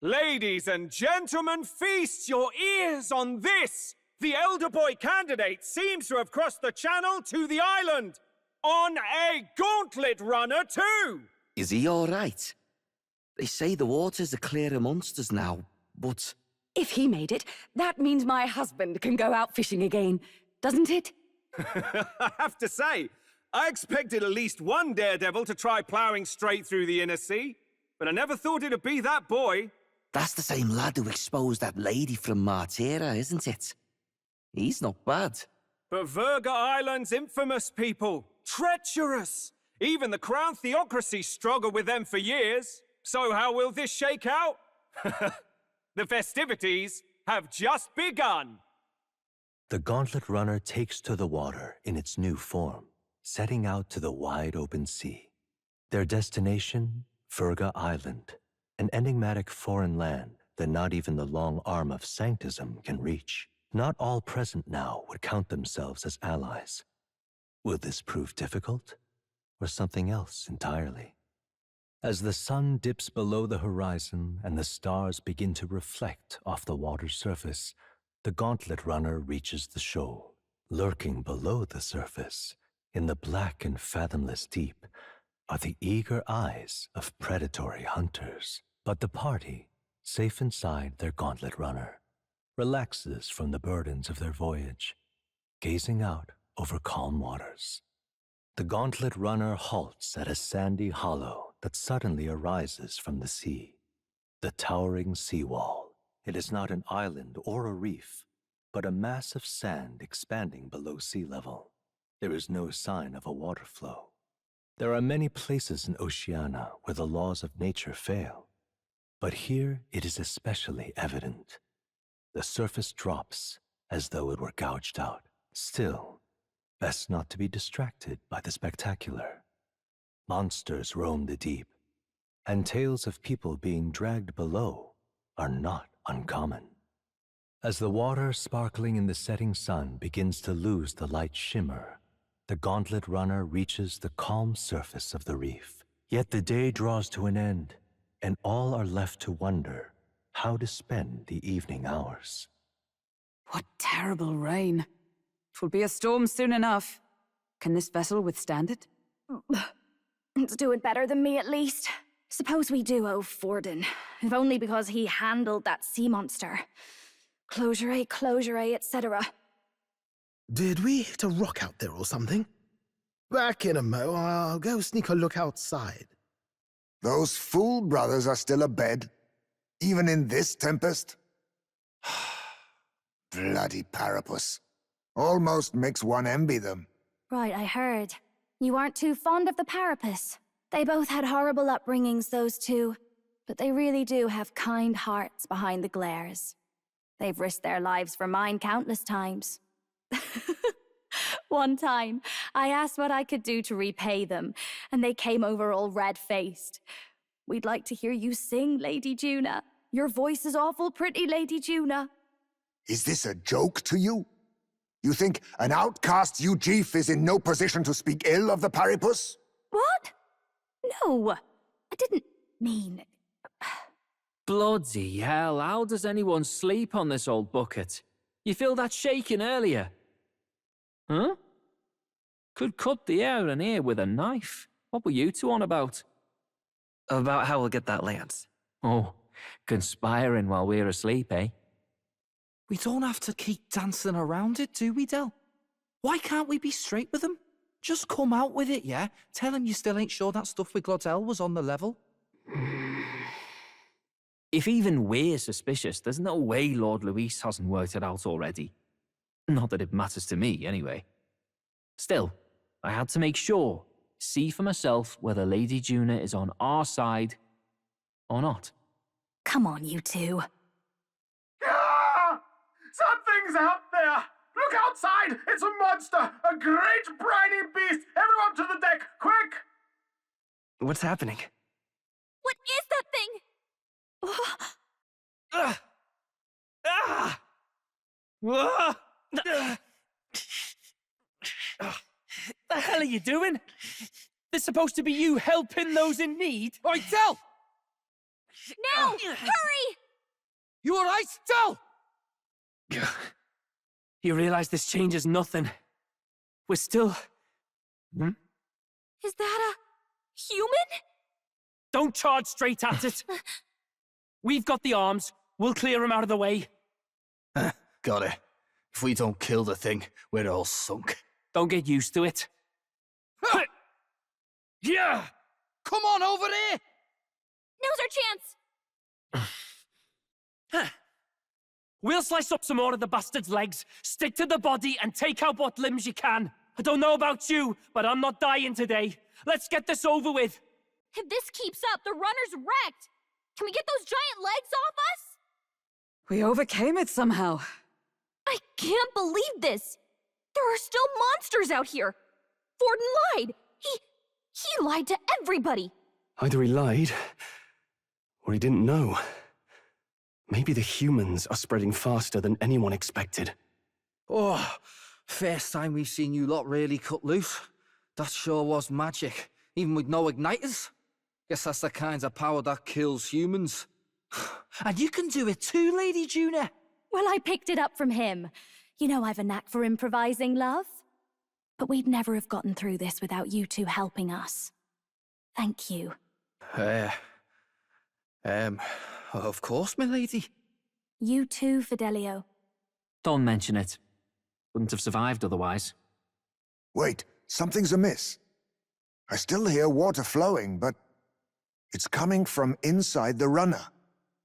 Ladies and gentlemen, feast your ears on this! The elder boy candidate seems to have crossed the channel to the island! On a gauntlet runner, too! Is he all right? They say the waters are clear of monsters now, but... If he made it, that means my husband can go out fishing again, doesn't it? I have to say, I expected at least one daredevil to try ploughing straight through the inner sea, but I never thought it'd be that boy. That's the same lad who exposed that lady from Martira, isn't it? He's not bad. But Virga Island's infamous, people. Treacherous! Even the Crown Theocracy struggled with them for years. So how will this shake out? The festivities have just begun. The Gauntlet Runner takes to the water in its new form, setting out to the wide open sea. Their destination, Virga Island, an enigmatic foreign land that not even the long arm of Sanctism can reach. Not all present now would count themselves as allies. Will this prove difficult, or something else entirely? As the sun dips below the horizon and the stars begin to reflect off the water's surface, the Gauntlet Runner reaches the shoal. Lurking below the surface, in the black and fathomless deep, are the eager eyes of predatory hunters. But the party, safe inside their gauntlet runner, relaxes from the burdens of their voyage, gazing out over calm waters. The gauntlet runner halts at a sandy hollow that suddenly arises from the sea. The towering seawall. It is not an island or a reef, but a mass of sand expanding below sea level. There is no sign of a water flow. There are many places in Oceania where the laws of nature fail, but here it is especially evident. The surface drops as though it were gouged out. Still, best not to be distracted by the spectacular. Monsters roam the deep, and tales of people being dragged below are not uncommon. As the water sparkling in the setting sun begins to lose the light shimmer, the gauntlet runner reaches the calm surface of the reef. Yet the day draws to an end, and all are left to wonder how to spend the evening hours. What terrible rain. Twill be a storm soon enough. Can this vessel withstand it? It's doing better than me, at least. Suppose we do owe Forden, if only because he handled that sea monster. Closure, etc. Did we hit a rock out there or something? Back in a mo, I'll go sneak a look outside. Those fool brothers are still abed, even in this tempest? Bloody Parapus. Almost makes one envy them. Right, I heard. You aren't too fond of the Parapus. They both had horrible upbringings, those two. But they really do have kind hearts behind the glares. They've risked their lives for mine countless times. One time, I asked what I could do to repay them, and they came over all red-faced. We'd like to hear you sing, Lady Juna. Your voice is awful pretty, Lady Juna. Is this a joke to you? You think an outcast Eugif is in no position to speak ill of the Paripus? What? No, I didn't mean... Bloody hell, how does anyone sleep on this old bucket? You feel that shaking earlier? Huh? Could cut the air in here with a knife. What were you two on about? About how we'll get that lance. Oh, conspiring while we're asleep, eh? We don't have to keep dancing around it, do we, Del? Why can't we be straight with them? Just come out with it, yeah? Tell him you still ain't sure that stuff with Glodell was on the level. If even we're suspicious, there's no way Lord Luis hasn't worked it out already. Not that it matters to me, anyway. Still, I had to make sure, see for myself whether Lady Juna is on our side or not. Come on, you two. Ah! Something's out there! Look outside! It's a monster! A great briny beast! Everyone to the deck, quick! What's happening? What is that thing? The hell are you doing? This supposed to be you helping those in need? Oi, Del! No! Hurry! You alright, Del? You realize this changes nothing. We're still... Is that a human? Don't charge straight at it. We've got the arms. We'll clear him out of the way. Got it. If we don't kill the thing, we're all sunk. Don't get used to it. Yeah! Come on over here! Now's our chance! We'll slice up some more of the bastard's legs, stick to the body, and take out what limbs you can. I don't know about you, but I'm not dying today. Let's get this over with. If this keeps up, the runner's wrecked! Can we get those giant legs off us? We overcame it somehow. I can't believe this! There are still monsters out here! Forden lied! He lied to everybody! Either he lied, or he didn't know. Maybe the humans are spreading faster than anyone expected. Oh, first time we've seen you lot really cut loose. That sure was magic, even with no igniters. Guess that's the kind of power that kills humans. And you can do it too, Lady Juna. Well, I picked it up from him. You know I've a knack for improvising, love. But we'd never have gotten through this without you two helping us. Thank you. Of course, milady. You too, Fidelio. Don't mention it. Wouldn't have survived otherwise. Wait, something's amiss. I still hear water flowing, but it's coming from inside the runner.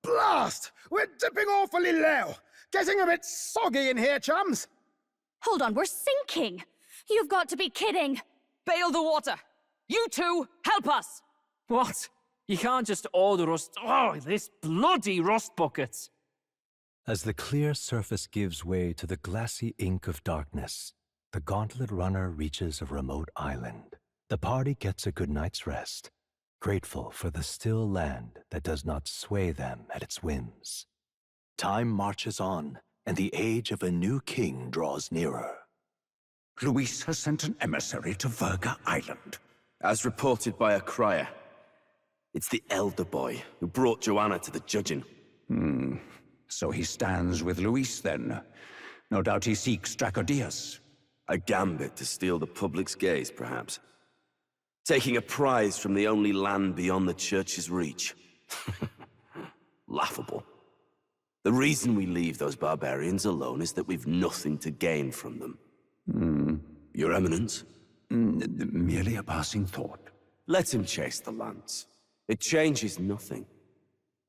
Blast! We're dipping awfully low. Getting a bit soggy in here, chums. Hold on, we're sinking! You've got to be kidding! Bail the water! You two, help us! What? You can't just order us... Oh, this bloody rust bucket! As the clear surface gives way to the glassy ink of darkness, the gauntlet runner reaches a remote island. The party gets a good night's rest, grateful for the still land that does not sway them at its whims. Time marches on, and the age of a new king draws nearer. Luis has sent an emissary to Verga Island. As reported by a crier. It's the elder boy who brought Joanna to the judging. So he stands with Luis, then. No doubt he seeks Dracodias. A gambit to steal the public's gaze, perhaps. Taking a prize from the only land beyond the church's reach. Laughable. The reason we leave those barbarians alone is that we've nothing to gain from them. Your Eminence? Merely a passing thought. Let him chase the lance. It changes nothing.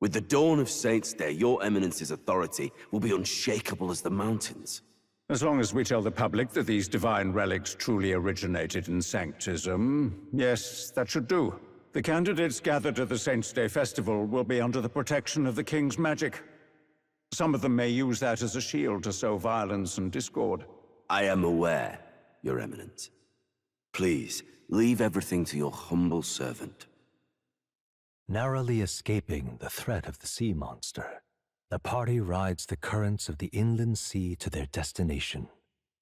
With the dawn of Saints' Day, your Eminence's authority will be unshakable as the mountains. As long as we tell the public that these divine relics truly originated in Sanctism, yes, that should do. The candidates gathered at the Saints' Day festival will be under the protection of the King's magic. Some of them may use that as a shield to sow violence and discord. I am aware, Your Eminence. Please, leave everything to your humble servant. Narrowly escaping the threat of the sea monster, the party rides the currents of the inland sea to their destination,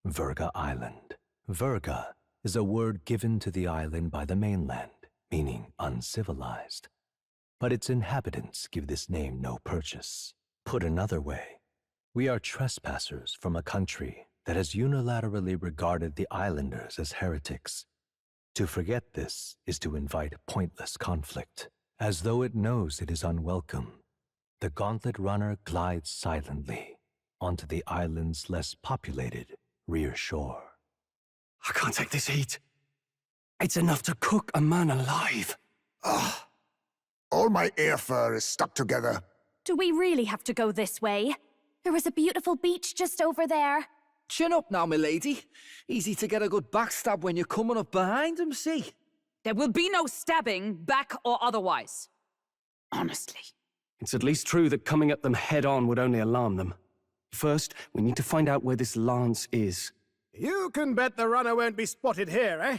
Verga Island. Verga is a word given to the island by the mainland, meaning uncivilized. But its inhabitants give this name no purchase. Put another way, we are trespassers from a country that has unilaterally regarded the islanders as heretics. To forget this is to invite pointless conflict. As though it knows it is unwelcome, the gauntlet runner glides silently onto the island's less populated rear shore. I can't take this heat. It's enough to cook a man alive. Ugh. All my ear fur is stuck together. Do we really have to go this way? There was a beautiful beach just over there. Chin up now, milady. Easy to get a good backstab when you're coming up behind him, see? There will be no stabbing, back or otherwise. Honestly. It's at least true that coming at them head-on would only alarm them. First, we need to find out where this lance is. You can bet the runner won't be spotted here, eh?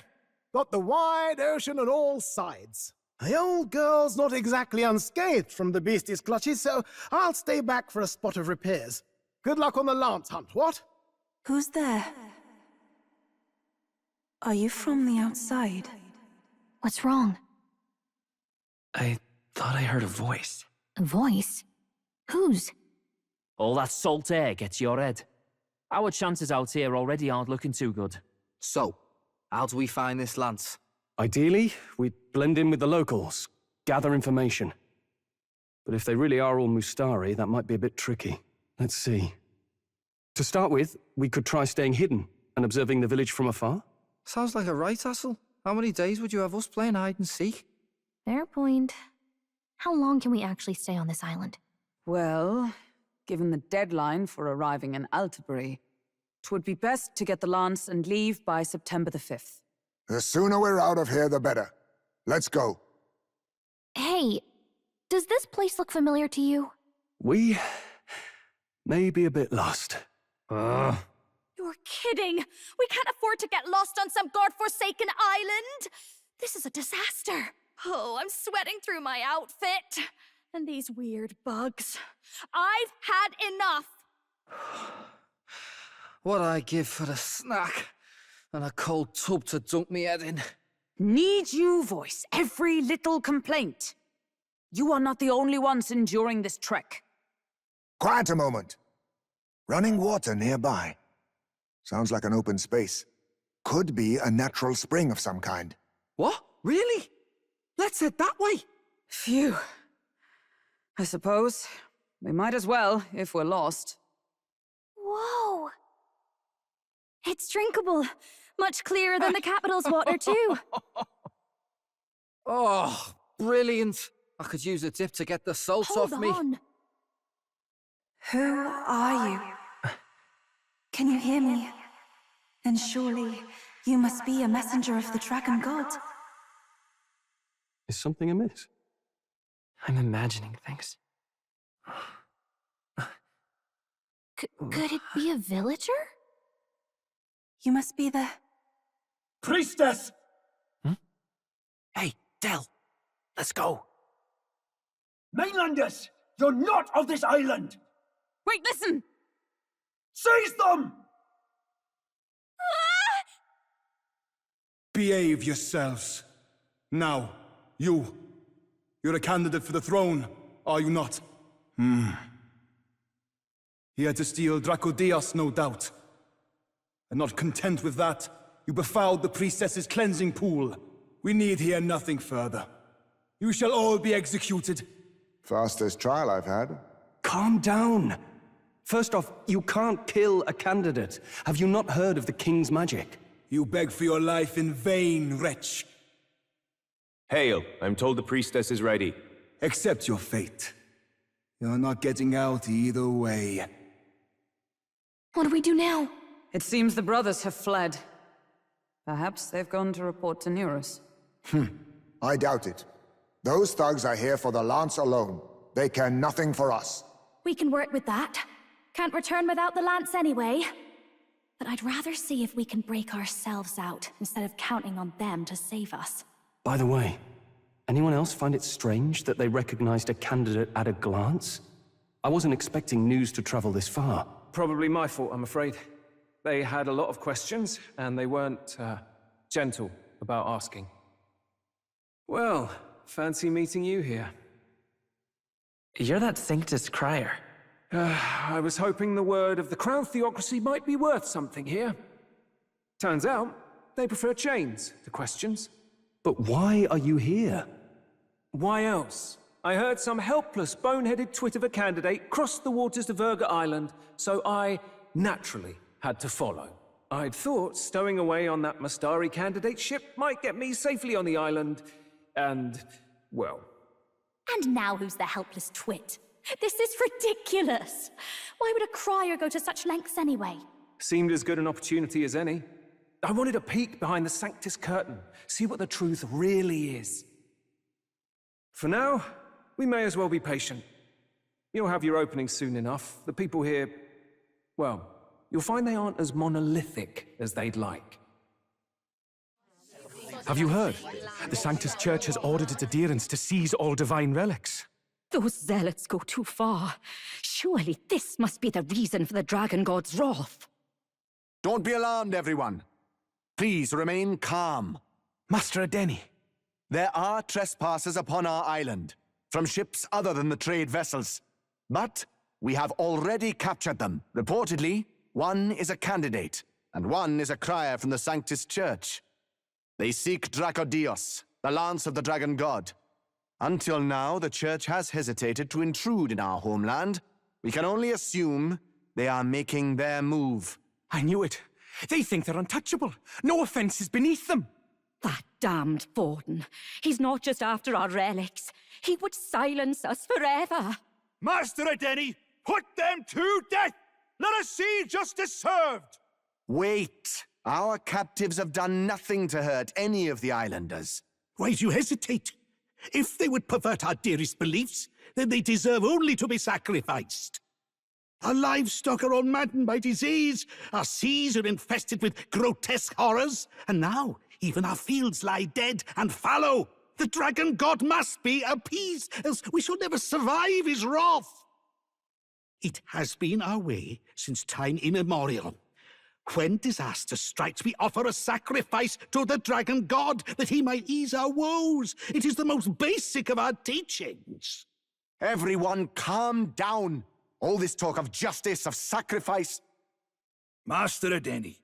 Got the wide ocean on all sides. The old girl's not exactly unscathed from the beastie's clutches, so I'll stay back for a spot of repairs. Good luck on the lance hunt, what? Who's there? Are you from the outside? What's wrong? I thought I heard a voice. A voice? Whose? All that salt air gets your head. Our chances out here already aren't looking too good. So, how do we find this lance? Ideally, we'd blend in with the locals, gather information. But if they really are all Mustari, that might be a bit tricky. Let's see. To start with, we could try staying hidden and observing the village from afar. Sounds like a right hassle. How many days would you have us playing hide and seek? Fair point. How long can we actually stay on this island? Well, given the deadline for arriving in Altabury, it would be best to get the lance and leave by September the 5th. The sooner we're out of here, the better. Let's go. Hey, does this place look familiar to you? We may be a bit lost. You're kidding! We can't afford to get lost on some godforsaken island! This is a disaster! Oh, I'm sweating through my outfit. And these weird bugs. I've had enough! What I give for a snack and a cold tub to dunk me head in. Need you voice every little complaint? You are not the only ones enduring this trek. Quiet a moment. Running water nearby. Sounds like an open space. Could be a natural spring of some kind. What? Really? Let's head that way. Phew. I suppose. We might as well, if we're lost. Whoa! It's drinkable. Much clearer than the capital's water, too. Oh, brilliant. I could use a dip to get the salt Hold off me. on. Who are you? Can you hear me? Then surely you must be a messenger of the Dragon God. Is something amiss? I'm imagining things. Could it be a villager? You must be the... Priestess! Hey, Del, let's go. Mainlanders! You're not of this island! Wait, listen! Seize them! Behave yourselves. Now, you're a candidate for the throne, are you not? He had to steal Dracodios, no doubt. And not content with that, you befouled the priestess's cleansing pool. We need hear nothing further. You shall all be executed. Fastest trial I've had. Calm down. First off, you can't kill a candidate. Have you not heard of the king's magic? You beg for your life in vain, wretch. Hail, I'm told the priestess is ready. Accept your fate. You're not getting out either way. What do we do now? It seems the brothers have fled. Perhaps they've gone to report to Neros. I doubt it. Those thugs are here for the lance alone. They care nothing for us. We can work with that. Can't return without the lance anyway. But I'd rather see if we can break ourselves out, instead of counting on them to save us. By the way, anyone else find it strange that they recognized a candidate at a glance? I wasn't expecting news to travel this far. Probably my fault, I'm afraid. They had a lot of questions, and they weren't, gentle about asking. Well, fancy meeting you here. You're that Sanctus crier. I was hoping the word of the Crown Theocracy might be worth something here. Turns out, they prefer chains to questions. But why are you here? Why else? I heard some helpless, boneheaded twit of a candidate crossed the waters of Virga Island, so I, naturally, had to follow. I'd thought stowing away on that Mastari candidate ship might get me safely on the island, and, well... And now who's the helpless twit? This is ridiculous! Why would a crier go to such lengths anyway? Seemed as good an opportunity as any. I wanted a peek behind the Sanctus curtain, see what the truth really is. For now, we may as well be patient. You'll have your opening soon enough. The people here, well, you'll find they aren't as monolithic as they'd like. Have you heard? The Sanctus Church has ordered its adherents to seize all divine relics. Those zealots go too far. Surely this must be the reason for the Dragon God's wrath. Don't be alarmed, everyone. Please remain calm. Master Adeni. There are trespassers upon our island, from ships other than the trade vessels. But we have already captured them. Reportedly, one is a candidate, and one is a crier from the Sanctus Church. They seek Dracodios, the lance of the Dragon God. Until now, the Church has hesitated to intrude in our homeland. We can only assume they are making their move. I knew it. They think they're untouchable. No offense is beneath them. That damned Borden. He's not just after our relics. He would silence us forever. Master Adeni, put them to death! Let us see justice served! Wait! Our captives have done nothing to hurt any of the islanders. Why do you hesitate? If they would pervert our dearest beliefs, then they deserve only to be sacrificed. Our livestock are all maddened by disease, our seas are infested with grotesque horrors, and now even our fields lie dead and fallow. The Dragon God must be appeased, else we shall never survive his wrath. It has been our way since time immemorial. When disaster strikes, we offer a sacrifice to the Dragon God that he might ease our woes. It is the most basic of our teachings. Everyone calm down. All this talk of justice, of sacrifice... Master Adeni,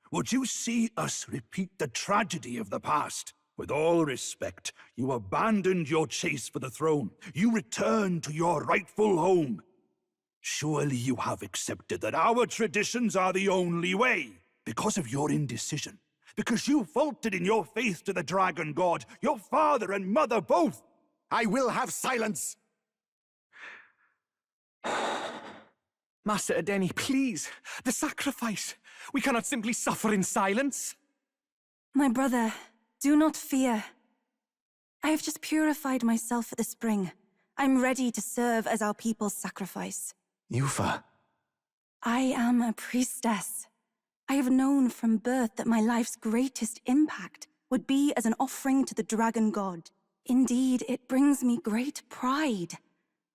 would you see us repeat the tragedy of the past? With all respect, you abandoned your chase for the throne. You returned to your rightful home. Surely you have accepted that our traditions are the only way. Because of your indecision, because you faltered in your faith to the dragon god, your father and mother both. I will have silence! Master Adeni, please! The sacrifice! We cannot simply suffer in silence! My brother, do not fear. I have just purified myself for the spring. I'm ready to serve as our people's sacrifice. Yufa. I am a priestess. I have known from birth that my life's greatest impact would be as an offering to the dragon god. Indeed, it brings me great pride.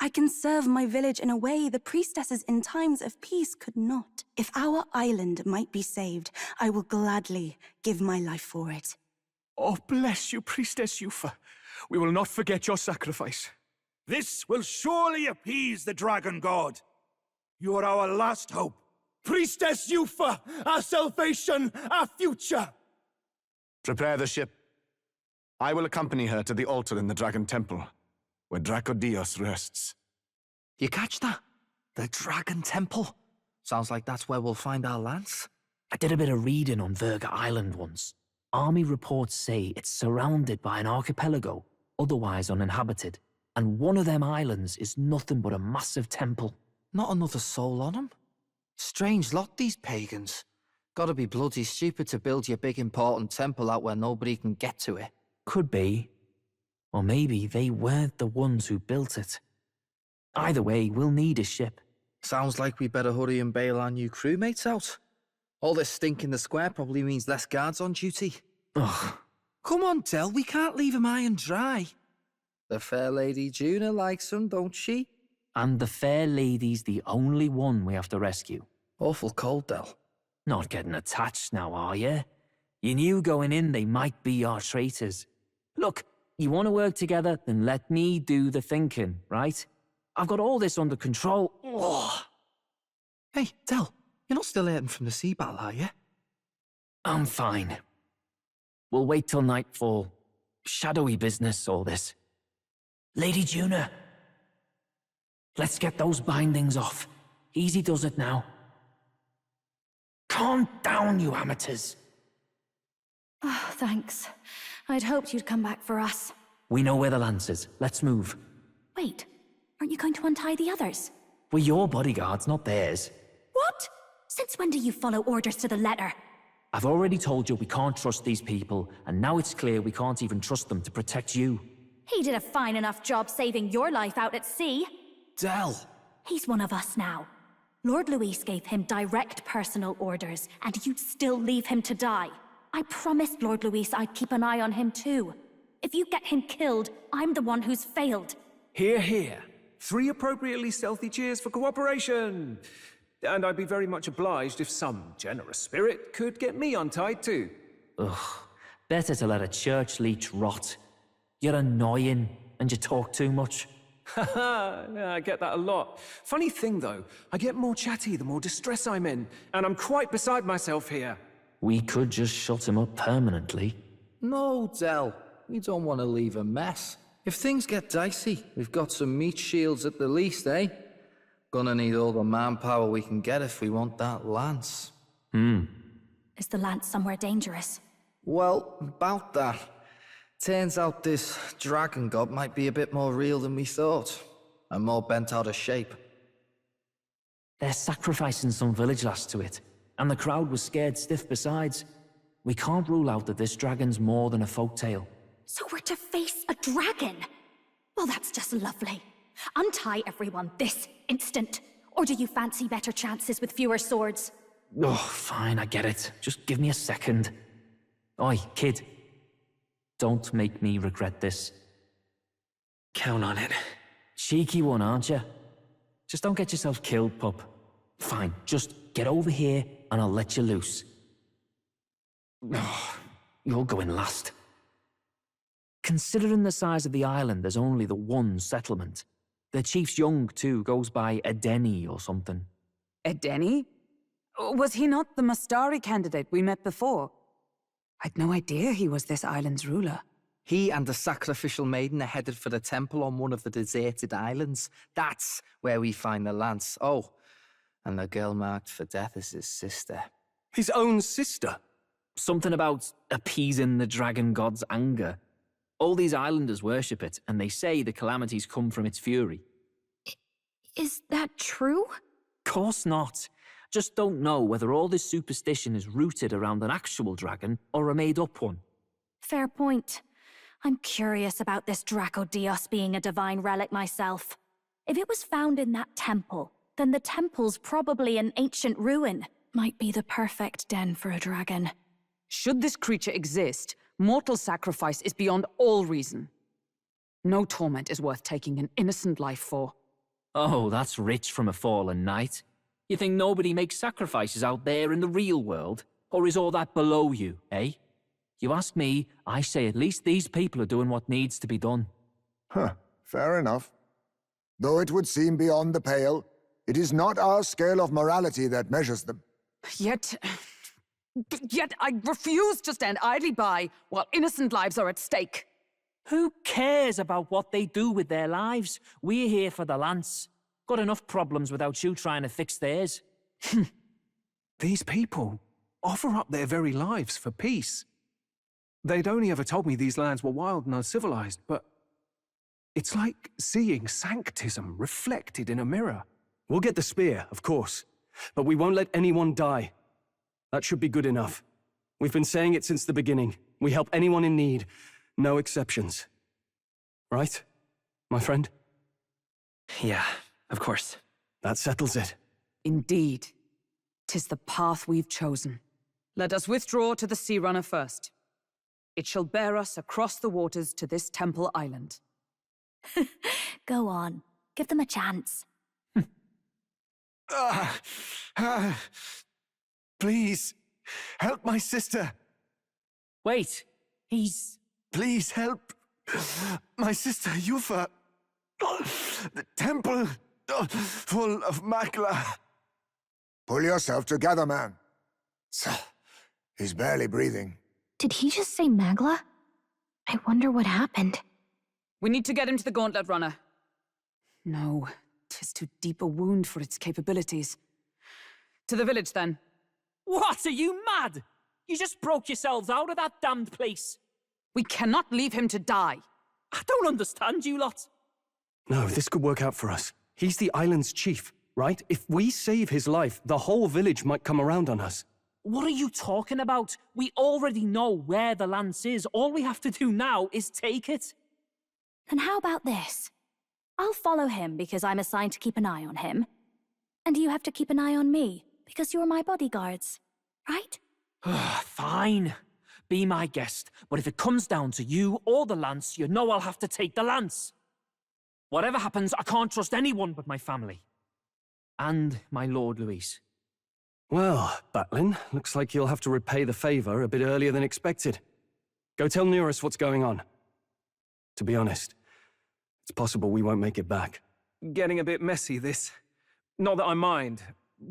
I can serve my village in a way the priestesses in times of peace could not. If our island might be saved, I will gladly give my life for it. Oh, bless you, Priestess Yufa. We will not forget your sacrifice. This will surely appease the dragon god. You are our last hope. Priestess Yufa, our salvation, our future! Prepare the ship. I will accompany her to the altar in the Dragon Temple, where Dracodios rests. You catch that? The Dragon Temple? Sounds like that's where we'll find our lance. I did a bit of reading on Verga Island once. Army reports say it's surrounded by an archipelago, otherwise uninhabited. And one of them islands is nothing but a massive temple. Not another soul on them? Strange lot, these pagans. Gotta be bloody stupid to build your big important temple out where nobody can get to it. Could be. Or maybe they weren't the ones who built it. Either way, we'll need a ship. Sounds like we better hurry and bail our new crewmates out. All this stink in the square probably means less guards on duty. Ugh. Come on, Del, we can't leave 'em high and dry. The fair lady Juna likes 'em, don't she? And the fair lady's the only one we have to rescue. Awful cold, Del. Not getting attached now, are you? You knew going in they might be our traitors. Look, you want to work together, then let me do the thinking, right? I've got all this under control. Ugh. Hey, Del, you're not still hurting from the sea battle, are you? I'm fine. We'll wait till nightfall. Shadowy business, all this. Lady Juna, let's get those bindings off. Easy does it now. Calm down, you amateurs. Oh, thanks. I'd hoped you'd come back for us. We know where the lance is. Let's move. Wait, aren't you going to untie the others? We're your bodyguards, not theirs. What? Since when do you follow orders to the letter? I've already told you we can't trust these people, and now it's clear we can't even trust them to protect you. He did a fine enough job saving your life out at sea. Del! He's one of us now. Lord Luis gave him direct personal orders, and you'd still leave him to die. I promised Lord Luis I'd keep an eye on him too. If you get him killed, I'm the one who's failed. Hear, hear. 3 appropriately stealthy cheers for cooperation. And I'd be very much obliged if some generous spirit could get me untied too. Ugh, better to let a church leech rot. You're annoying, and you talk too much. Haha, yeah, I get that a lot. Funny thing though, I get more chatty the more distress I'm in, and I'm quite beside myself here. We could just shut him up permanently. No, Del. We don't want to leave a mess. If things get dicey, we've got some meat shields at the least, eh? Gonna need all the manpower we can get if we want that lance. Is the lance somewhere dangerous? Well, about that. Turns out this dragon god might be a bit more real than we thought. And more bent out of shape. They're sacrificing some village lass to it, and the crowd was scared stiff besides. We can't rule out that this dragon's more than a folktale. So we're to face a dragon? Well, that's just lovely. Untie everyone this instant. Or do you fancy better chances with fewer swords? Oh, fine, I get it. Just give me a second. Oi, kid. Don't make me regret this. Count on it. Cheeky one, aren't you? Just don't get yourself killed, pup. Fine, just get over here and I'll let you loose. Oh, you're going last. Considering the size of the island, there's only the one settlement. The chief's young, too, goes by Adeni or something. Adeni? Was he not the Mastari candidate we met before? I'd no idea he was this island's ruler. He and the sacrificial maiden are headed for the temple on one of the deserted islands. That's where we find the lance. Oh, and the girl marked for death is his sister. His own sister? Something about appeasing the dragon god's anger. All these islanders worship it, and they say the calamities come from its fury. Is that true? Course not. Just don't know whether all this superstition is rooted around an actual dragon or a made-up one. Fair point. I'm curious about this Dracodios being a divine relic myself. If it was found in that temple, then the temple's probably an ancient ruin. Might be the perfect den for a dragon. Should this creature exist, mortal sacrifice is beyond all reason. No torment is worth taking an innocent life for. Oh, that's rich from a fallen knight. You think nobody makes sacrifices out there in the real world? Or is all that below you, eh? You ask me, I say at least these people are doing what needs to be done. Huh, fair enough. Though it would seem beyond the pale, it is not our scale of morality that measures them. Yet I refuse to stand idly by while innocent lives are at stake. Who cares about what they do with their lives? We're here for the lance. Got enough problems without you trying to fix theirs. These people offer up their very lives for peace. They'd only ever told me these lands were wild and uncivilized, but it's like seeing sanctism reflected in a mirror. We'll get the spear, of course, but we won't let anyone die. That should be good enough. We've been saying it since the beginning. We help anyone in need, no exceptions. Right, my friend? Yeah, of course. That settles it. Indeed. 'Tis the path we've chosen. Let us withdraw to the Sea Runner first. It shall bear us across the waters to this temple island. Go on. Give them a chance. Please, help my sister. Wait, he's... Please help my sister Yufa. The temple full of Magla. Pull yourself together, man. He's barely breathing. Did he just say Magla? I wonder what happened. We need to get him to the Gauntlet Runner. No, 'tis too deep a wound for its capabilities. To the village, then. What, are you mad? You just broke yourselves out of that damned place. We cannot leave him to die. I don't understand you lot. No, this could work out for us. He's the island's chief, right? If we save his life, the whole village might come around on us. What are you talking about? We already know where the lance is. All we have to do now is take it. Then how about this? I'll follow him because I'm assigned to keep an eye on him. And you have to keep an eye on me because you're my bodyguards, right? Fine. Be my guest. But if it comes down to you or the lance, you know I'll have to take the lance. Whatever happens, I can't trust anyone but my family. And my Lord Luis. Well, Batlin, looks like you'll have to repay the favor a bit earlier than expected. Go tell Neurus what's going on. To be honest, it's possible we won't make it back. Getting a bit messy, this. Not that I mind.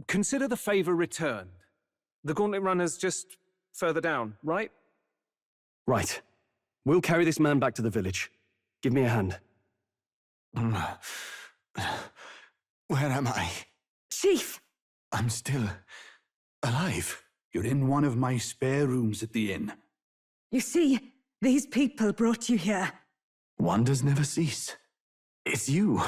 Consider the favor returned. The Gauntlet Runner's just further down, right? Right. We'll carry this man back to the village. Give me a hand. Where am I? Chief! I'm still alive. You're in one of my spare rooms at the inn. You see, these people brought you here. Wonders never cease. It's you.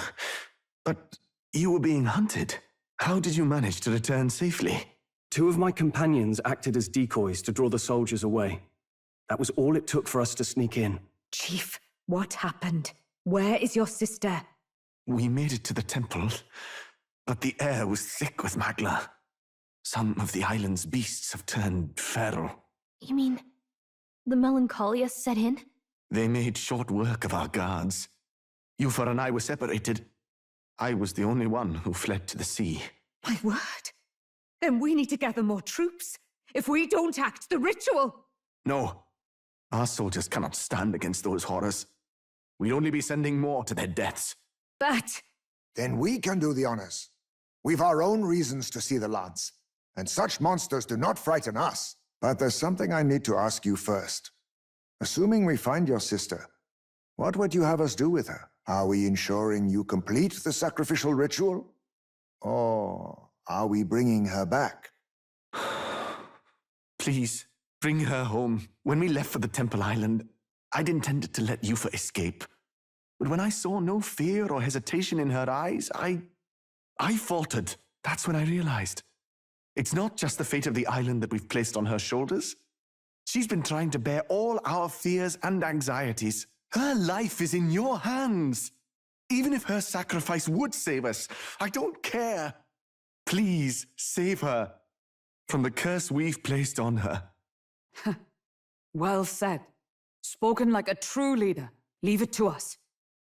But you were being hunted. How did you manage to return safely? 2 of my companions acted as decoys to draw the soldiers away. That was all it took for us to sneak in. Chief, what happened? Where is your sister? We made it to the temple, but the air was thick with Magla. Some of the island's beasts have turned feral. You mean the melancholia set in? They made short work of our guards. Yufa and I were separated. I was the only one who fled to the sea. My word! Then we need to gather more troops. If we don't act, the ritual... No. Our soldiers cannot stand against those horrors. We'd only be sending more to their deaths. But... Then we can do the honors. We've our own reasons to see the lance, and such monsters do not frighten us. But there's something I need to ask you first. Assuming we find your sister, what would you have us do with her? Are we ensuring you complete the sacrificial ritual? Or are we bringing her back? Please, bring her home. When we left for the Temple Island, I'd intended to let Yufa escape. But when I saw no fear or hesitation in her eyes, I faltered. That's when I realized. It's not just the fate of the island that we've placed on her shoulders. She's been trying to bear all our fears and anxieties. Her life is in your hands. Even if her sacrifice would save us, I don't care. Please, save her from the curse we've placed on her. Well said. Spoken like a true leader. Leave it to us.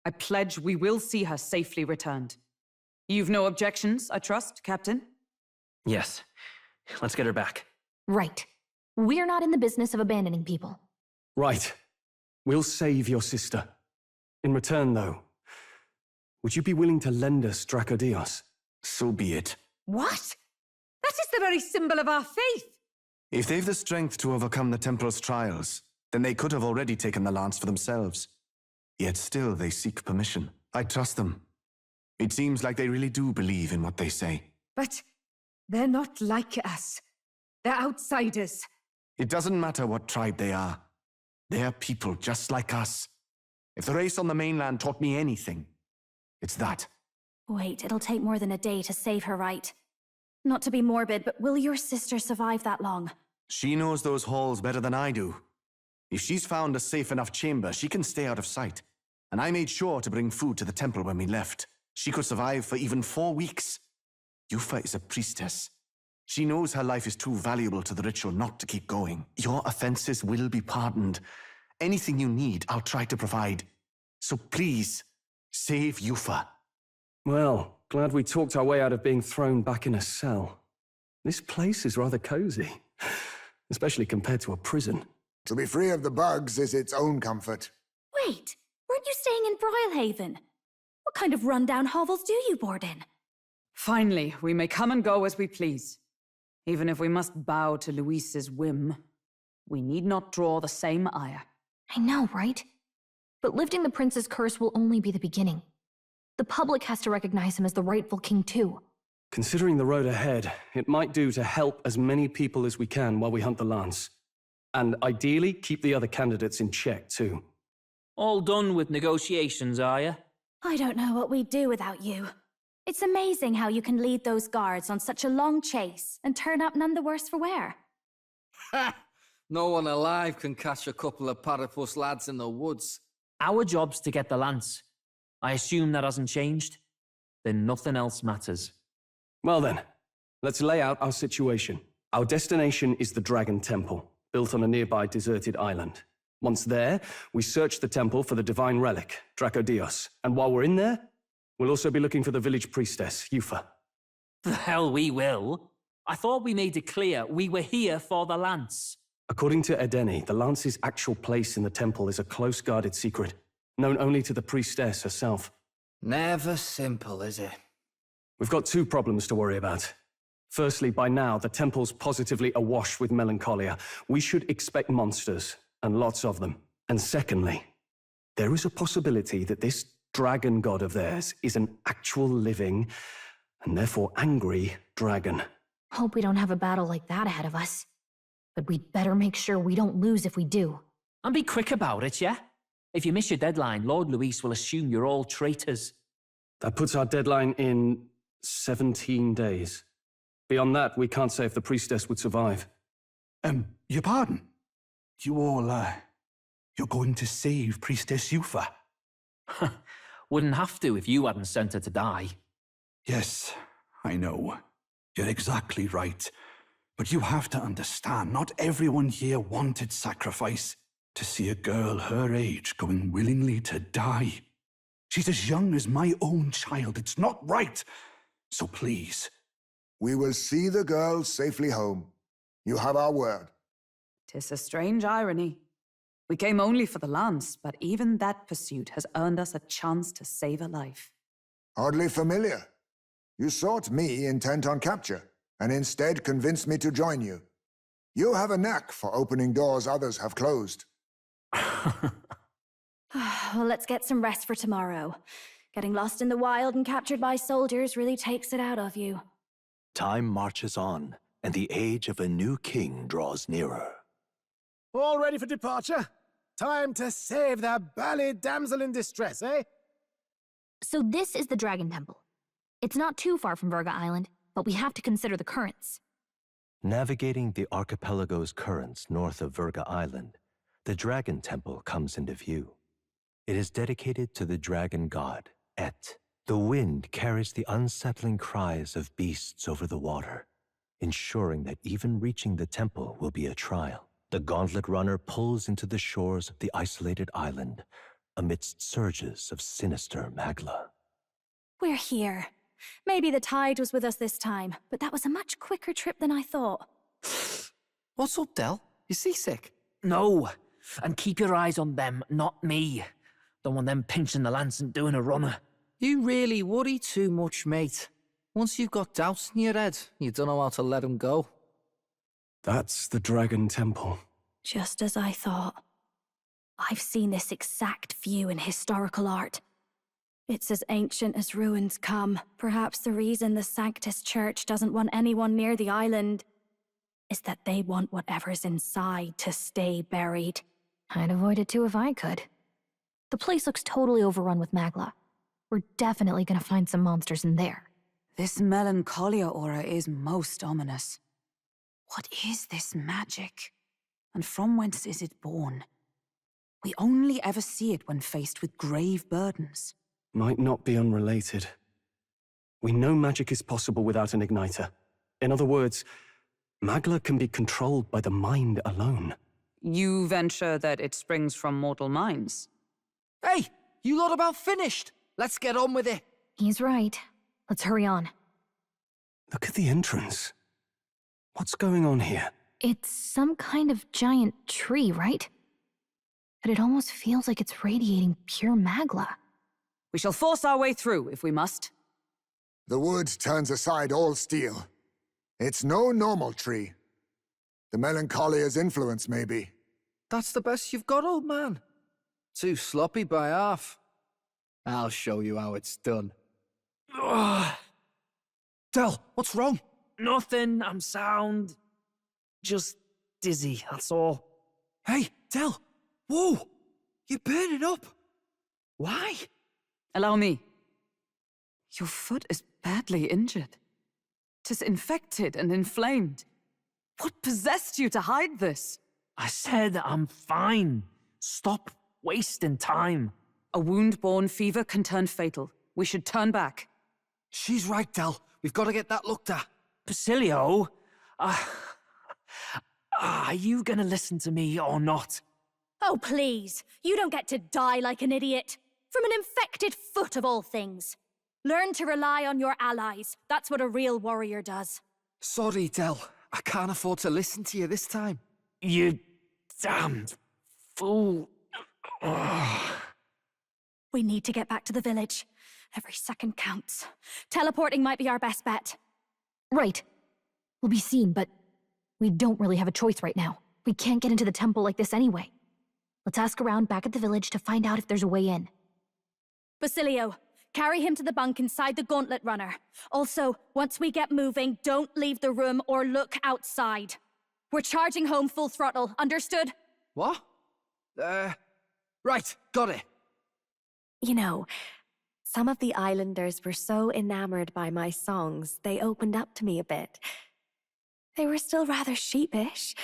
I pledge we will see her safely returned. You've no objections, I trust, Captain? Yes. Let's get her back. Right. We're not in the business of abandoning people. Right. We'll save your sister. In return, though, would you be willing to lend us Dracodios? So be it. What? That is the very symbol of our faith! If they've the strength to overcome the Templars' trials, then they could have already taken the lance for themselves. Yet still they seek permission. I trust them. It seems like they really do believe in what they say. But they're not like us. They're outsiders. It doesn't matter what tribe they are. They're people just like us. If the race on the mainland taught me anything, it's that. Wait, it'll take more than a day to save her, right? Not to be morbid, but will your sister survive that long? She knows those halls better than I do. If she's found a safe enough chamber, she can stay out of sight. And I made sure to bring food to the temple when we left. She could survive for even 4 weeks. Yufa is a priestess. She knows her life is too valuable to the ritual not to keep going. Your offenses will be pardoned. Anything you need, I'll try to provide. So please, save Yufa. Well, glad we talked our way out of being thrown back in a cell. This place is rather cozy, especially compared to a prison. To be free of the bugs is its own comfort. Wait, weren't you staying in Brilhaven? What kind of rundown hovels do you board in? Finally, we may come and go as we please. Even if we must bow to Luis's whim, we need not draw the same ire. I know, right? But lifting the prince's curse will only be the beginning. The public has to recognize him as the rightful king too. Considering the road ahead, it might do to help as many people as we can while we hunt the lance. And ideally, keep the other candidates in check too. All done with negotiations, are you? I don't know what we'd do without you. It's amazing how you can lead those guards on such a long chase and turn up none the worse for wear. Ha! No one alive can catch a couple of platypus lads in the woods. Our job's to get the lance. I assume that hasn't changed? Then nothing else matters. Well then, let's lay out our situation. Our destination is the Dragon Temple, built on a nearby deserted island. Once there, we search the temple for the divine relic, Dracodios. And while we're in there, we'll also be looking for the village priestess, Yufa. The hell we will. I thought we made it clear we were here for the lance. According to Edeni, the lance's actual place in the temple is a close-guarded secret, known only to the priestess herself. Never simple, is it? We've got 2 problems to worry about. Firstly, by now, the temple's positively awash with melancholia. We should expect monsters, and lots of them. And secondly, there is a possibility that this dragon god of theirs is an actual living, and therefore angry, dragon. Hope we don't have a battle like that ahead of us. But we'd better make sure we don't lose if we do. And be quick about it, yeah? If you miss your deadline, Lord Luis will assume you're all traitors. That puts our deadline in 17 days. Beyond that, we can't say if the priestess would survive. Your pardon? You all, you're going to save Priestess Yufa? Wouldn't have to if you hadn't sent her to die. Yes, I know. You're exactly right. But you have to understand, not everyone here wanted sacrifice. To see a girl her age going willingly to die. She's as young as my own child. It's not right. So please. We will see the girl safely home. You have our word. 'Tis a strange irony. We came only for the lance, but even that pursuit has earned us a chance to save a life. Oddly familiar. You sought me intent on capture, and instead convinced me to join you. You have a knack for opening doors others have closed. Well, let's get some rest for tomorrow. Getting lost in the wild and captured by soldiers really takes it out of you. Time marches on, and the age of a new king draws nearer. All ready for departure? Time to save that bally damsel in distress, eh? So this is the Dragon Temple. It's not too far from Virga Island, but we have to consider the currents. Navigating the archipelago's currents north of Virga Island, the Dragon Temple comes into view. It is dedicated to the dragon god, Et. The wind carries the unsettling cries of beasts over the water, ensuring that even reaching the temple will be a trial. The gauntlet runner pulls into the shores of the isolated island amidst surges of sinister magla. We're here. Maybe the tide was with us this time, but that was a much quicker trip than I thought. What's up, Del? You seasick? No, and keep your eyes on them, not me. Don't want them pinching the lance and doing a runner. You really worry too much, mate. Once you've got doubts in your head, you don't know how to let them go. That's the Dragon Temple. Just as I thought. I've seen this exact view in historical art. It's as ancient as ruins come. Perhaps the reason the Sanctus Church doesn't want anyone near the island is that they want whatever's inside to stay buried. I'd avoid it too if I could. The place looks totally overrun with magla. We're definitely gonna find some monsters in there. This melancholia aura is most ominous. What is this magic? And from whence is it born? We only ever see it when faced with grave burdens. Might not be unrelated. We know magic is possible without an igniter. In other words, magla can be controlled by the mind alone. You venture that it springs from mortal minds? Hey, you lot about finished? Let's get on with it. He's right. Let's hurry on. Look at the entrance. What's going on here? It's some kind of giant tree, right? But it almost feels like it's radiating pure magla. We shall force our way through, if we must. The wood turns aside all steel. It's no normal tree. The Melancholia's influence, maybe. That's the best you've got, old man. Too sloppy by half. I'll show you how it's done. Del, what's wrong? Nothing, I'm sound. Just dizzy, that's all. Hey, Del! Whoa! You're burning up! Why? Allow me. Your foot is badly injured. 'Tis infected and inflamed. What possessed you to hide this? I said I'm fine. Stop wasting time. A wound-borne fever can turn fatal. We should turn back. She's right, Del. We've got to get that looked at. Basilio, are you gonna listen to me or not? Oh, please. You don't get to die like an idiot. From an infected foot of all things. Learn to rely on your allies. That's what a real warrior does. Sorry, Del. I can't afford to listen to you this time. You damned fool. We need to get back to the village. Every second counts. Teleporting might be our best bet. Right. We'll be seen, but we don't really have a choice right now. We can't get into the temple like this anyway. Let's ask around back at the village to find out if there's a way in. Basilio, carry him to the bunk inside the gauntlet runner. Also, once we get moving, don't leave the room or look outside. We're charging home full throttle, understood? What? Right, got it. You know, some of the islanders were so enamored by my songs, they opened up to me a bit. They were still rather sheepish,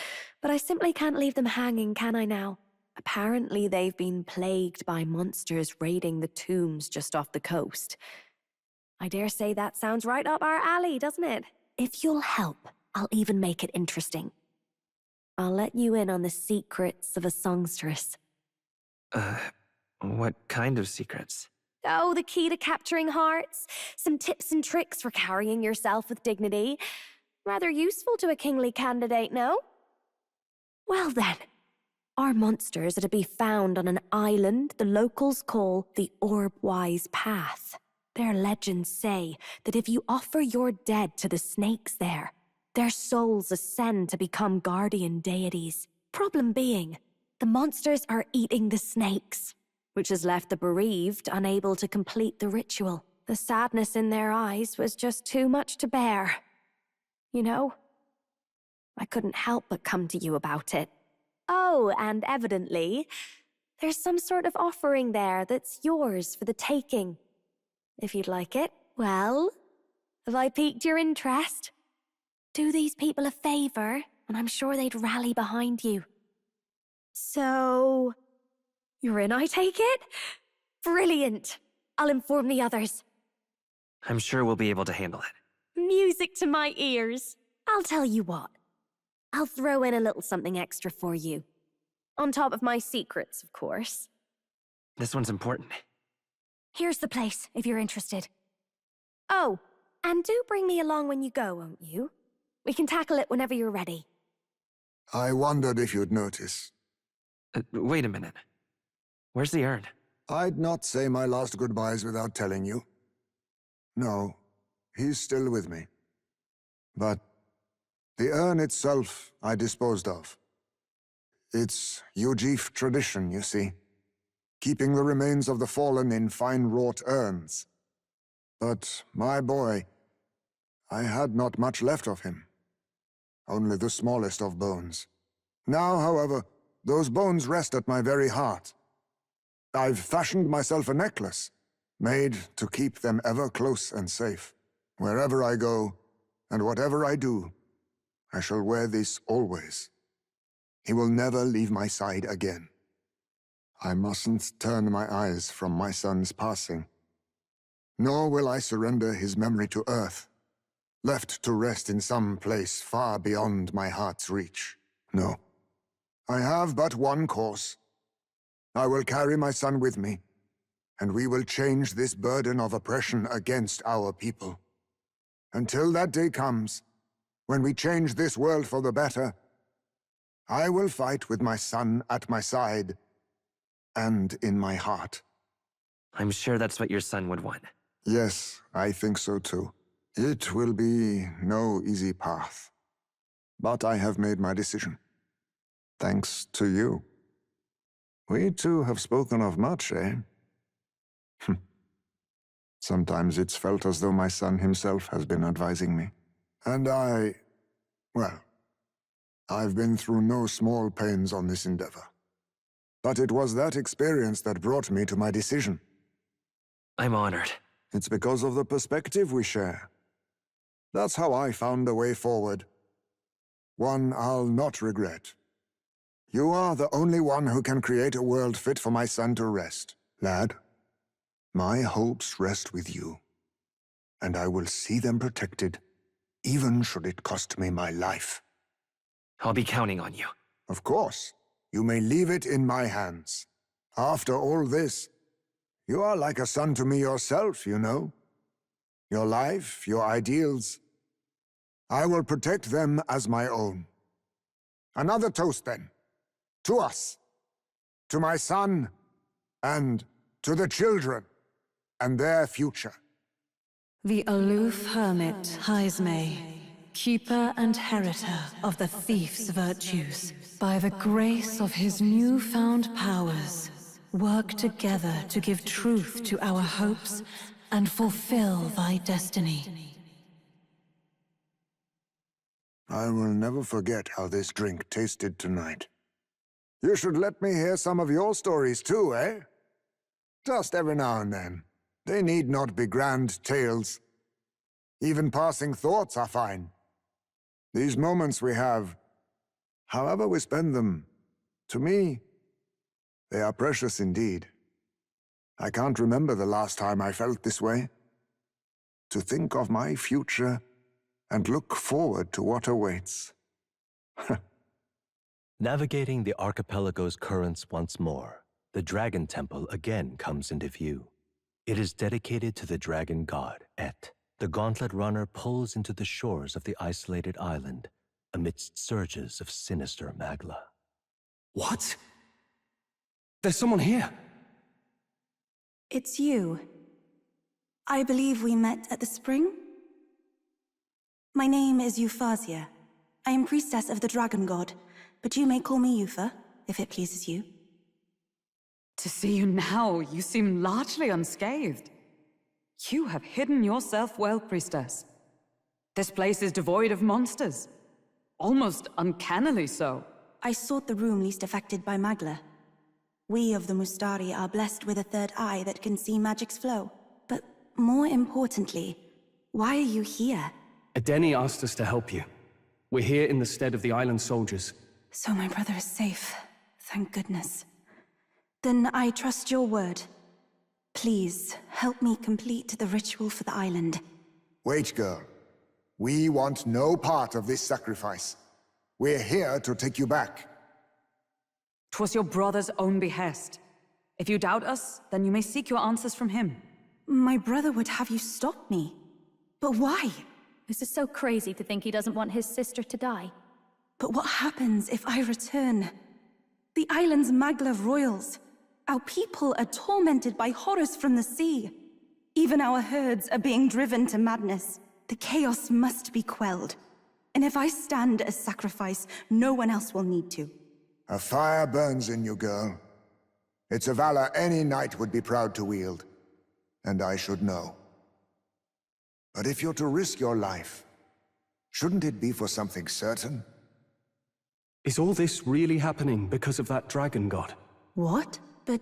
but I simply can't leave them hanging, can I now? Apparently they've been plagued by monsters raiding the tombs just off the coast. I dare say that sounds right up our alley, doesn't it? If you'll help, I'll even make it interesting. I'll let you in on the secrets of a songstress. What kind of secrets? Oh, the key to capturing hearts. Some tips and tricks for carrying yourself with dignity. Rather useful to a kingly candidate, no? Well then, our monsters are to be found on an island the locals call the Orbwise Path. Their legends say that if you offer your dead to the snakes there, their souls ascend to become guardian deities. Problem being, The monsters are eating the snakes, which has left the bereaved unable to complete the ritual. The sadness in their eyes was just too much to bear. You know? I couldn't help but come to you about it. Oh, and evidently, there's some sort of offering there that's yours for the taking. If you'd like it. Well, have I piqued your interest? Do these people a favor, and I'm sure they'd rally behind you. So, you're in, I take it? Brilliant. I'll inform the others. I'm sure we'll be able to handle it. Music to my ears. I'll tell you what. I'll throw in a little something extra for you. On top of my secrets, of course. This one's important. Here's the place, if you're interested. Oh, and do bring me along when you go, won't you? We can tackle it whenever you're ready. I wondered if you'd notice. Wait a minute. Where's the urn? I'd not say my last goodbyes without telling you. No, he's still with me. But the urn itself I disposed of. It's Ujif tradition, you see. Keeping the remains of the fallen in fine-wrought urns. But my boy, I had not much left of him. Only the smallest of bones. Now, however, those bones rest at my very heart. I've fashioned myself a necklace, made to keep them ever close and safe. Wherever I go, and whatever I do, I shall wear this always. He will never leave my side again. I mustn't turn my eyes from my son's passing. Nor will I surrender his memory to earth, left to rest in some place far beyond my heart's reach. No. I have but one course. I will carry my son with me, and we will change this burden of oppression against our people. Until that day comes, when we change this world for the better, I will fight with my son at my side and in my heart. I'm sure that's what your son would want. Yes, I think so too. It will be no easy path. But I have made my decision. Thanks to you. We two have spoken of much, eh? Sometimes it's felt as though my son himself has been advising me. And well, I've been through no small pains on this endeavor. But it was that experience that brought me to my decision. I'm honored. It's because of the perspective we share. That's how I found a way forward. One I'll not regret. You are the only one who can create a world fit for my son to rest. Lad, my hopes rest with you. And I will see them protected, even should it cost me my life. I'll be counting on you. Of course. You may leave it in my hands. After all this, you are like a son to me yourself, you know. Your life, your ideals. I will protect them as my own. Another toast, then. To us. To my son. And to the children. And their future. The aloof hermit, Haisme, keeper and heritor of the thief's virtues, by the grace of his newfound powers, work together to give truth to our hopes and fulfill thy destiny. I will never forget how this drink tasted tonight. You should let me hear some of your stories too, eh? Just every now and then. They need not be grand tales. Even passing thoughts are fine. These moments we have, however we spend them, to me, they are precious indeed. I can't remember the last time I felt this way. To think of my future and look forward to what awaits. Navigating the archipelago's currents once more, the Dragon Temple again comes into view. It is dedicated to the dragon god, Et. The gauntlet runner pulls into the shores of the isolated island, amidst surges of sinister magla. What? There's someone here. It's you. I believe we met at the spring? My name is Euphazia. I am priestess of the dragon god, but you may call me Eupha, if it pleases you. To see you now, you seem largely unscathed. You have hidden yourself well, priestess. This place is devoid of monsters. Almost uncannily so. I sought the room least affected by Magla. We of the Mustari are blessed with a third eye that can see magic's flow. But more importantly, why are you here? Edeni asked us to help you. We're here in the stead of the island soldiers. So my brother is safe. Thank goodness. Then I trust your word. Please, help me complete the ritual for the island. Wait, girl. We want no part of this sacrifice. We're here to take you back. 'Twas your brother's own behest. If you doubt us, then you may seek your answers from him. My brother would have you stop me. But why? This is so crazy to think he doesn't want his sister to die. But what happens if I return? The island's Maglev royals. Our people are tormented by horrors from the sea. Even our herds are being driven to madness. The chaos must be quelled. And if I stand as sacrifice, no one else will need to. A fire burns in you, girl. It's a valor any knight would be proud to wield. And I should know. But if you're to risk your life, shouldn't it be for something certain? Is all this really happening because of that dragon god? What? But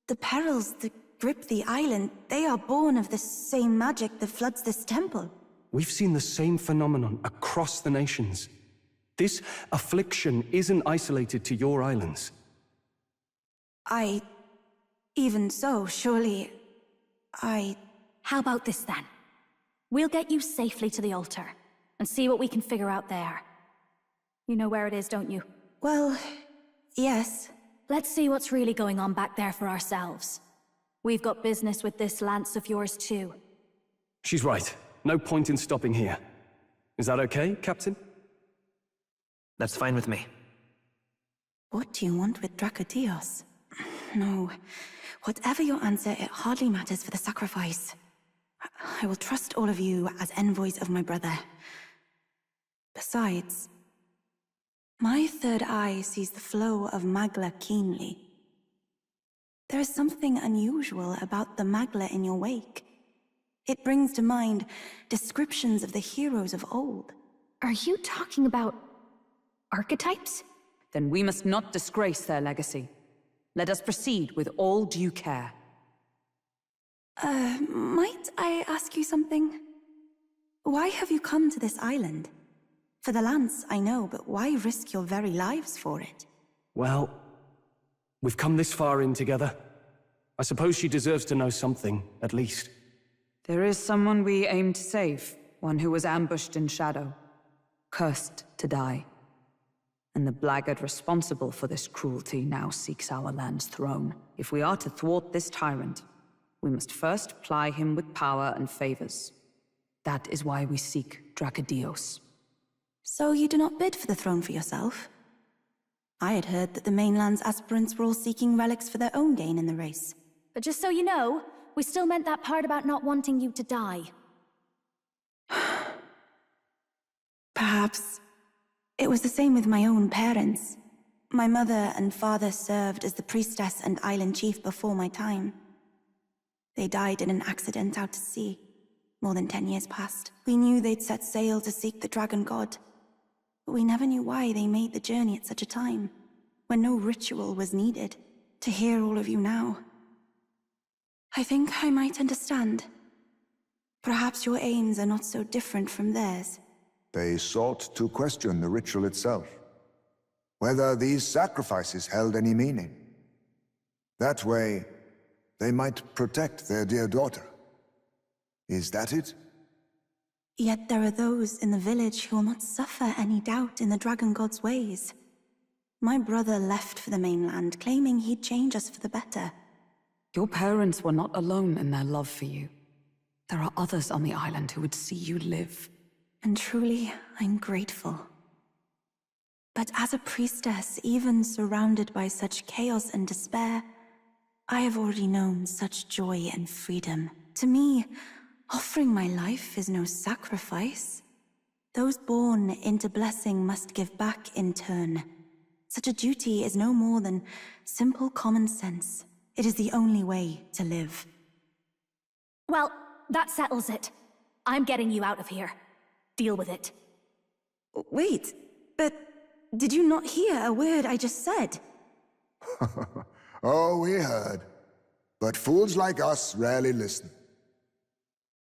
the perils that grip the island, they are born of the same magic that floods this temple. We've seen the same phenomenon across the nations. This affliction isn't isolated to your islands. Even so, surely... How about this then? We'll get you safely to the altar, and see what we can figure out there. You know where it is, don't you? Well, yes. Let's see what's really going on back there for ourselves. We've got business with this lance of yours too. She's right. No point in stopping here. Is that okay, Captain? That's fine with me. What do you want with Dracodios? No. Whatever your answer, it hardly matters for the sacrifice. I will trust all of you as envoys of my brother. Besides, my third eye sees the flow of Magla keenly. There is something unusual about the Magla in your wake. It brings to mind descriptions of the heroes of old. Are you talking about archetypes? Then we must not disgrace their legacy. Let us proceed with all due care. Might I ask you something? Why have you come to this island? For the lance, I know, but why risk your very lives for it? Well, we've come this far in together. I suppose she deserves to know something, at least. There is someone we aim to save, one who was ambushed in shadow, cursed to die. And the blackguard responsible for this cruelty now seeks our land's throne. If we are to thwart this tyrant, we must first ply him with power and favors. That is why we seek Dracodios. So you do not bid for the throne for yourself? I had heard that the mainland's aspirants were all seeking relics for their own gain in the race. But just so you know, we still meant that part about not wanting you to die. Perhaps it was the same with my own parents. My mother and father served as the priestess and island chief before my time. They died in an accident out to sea. More than 10 years past. We knew they'd set sail to seek the dragon god. But we never knew why they made the journey at such a time, when no ritual was needed. To hear all of you now, I think I might understand. Perhaps your aims are not so different from theirs. They sought to question the ritual itself, whether these sacrifices held any meaning. That way, they might protect their dear daughter. Is that it? Yet there are those in the village who will not suffer any doubt in the dragon god's ways. My brother left for the mainland, claiming he'd change us for the better. Your parents were not alone in their love for you. There are others on the island who would see you live. And truly, I'm grateful. But as a priestess, even surrounded by such chaos and despair, I have already known such joy and freedom. To me, offering my life is no sacrifice. Those born into blessing must give back in turn. Such a duty is no more than simple common sense. It is the only way to live. Well, that settles it. I'm getting you out of here. Deal with it. Wait, but did you not hear a word I just said? Oh, we heard. But fools like us rarely listen.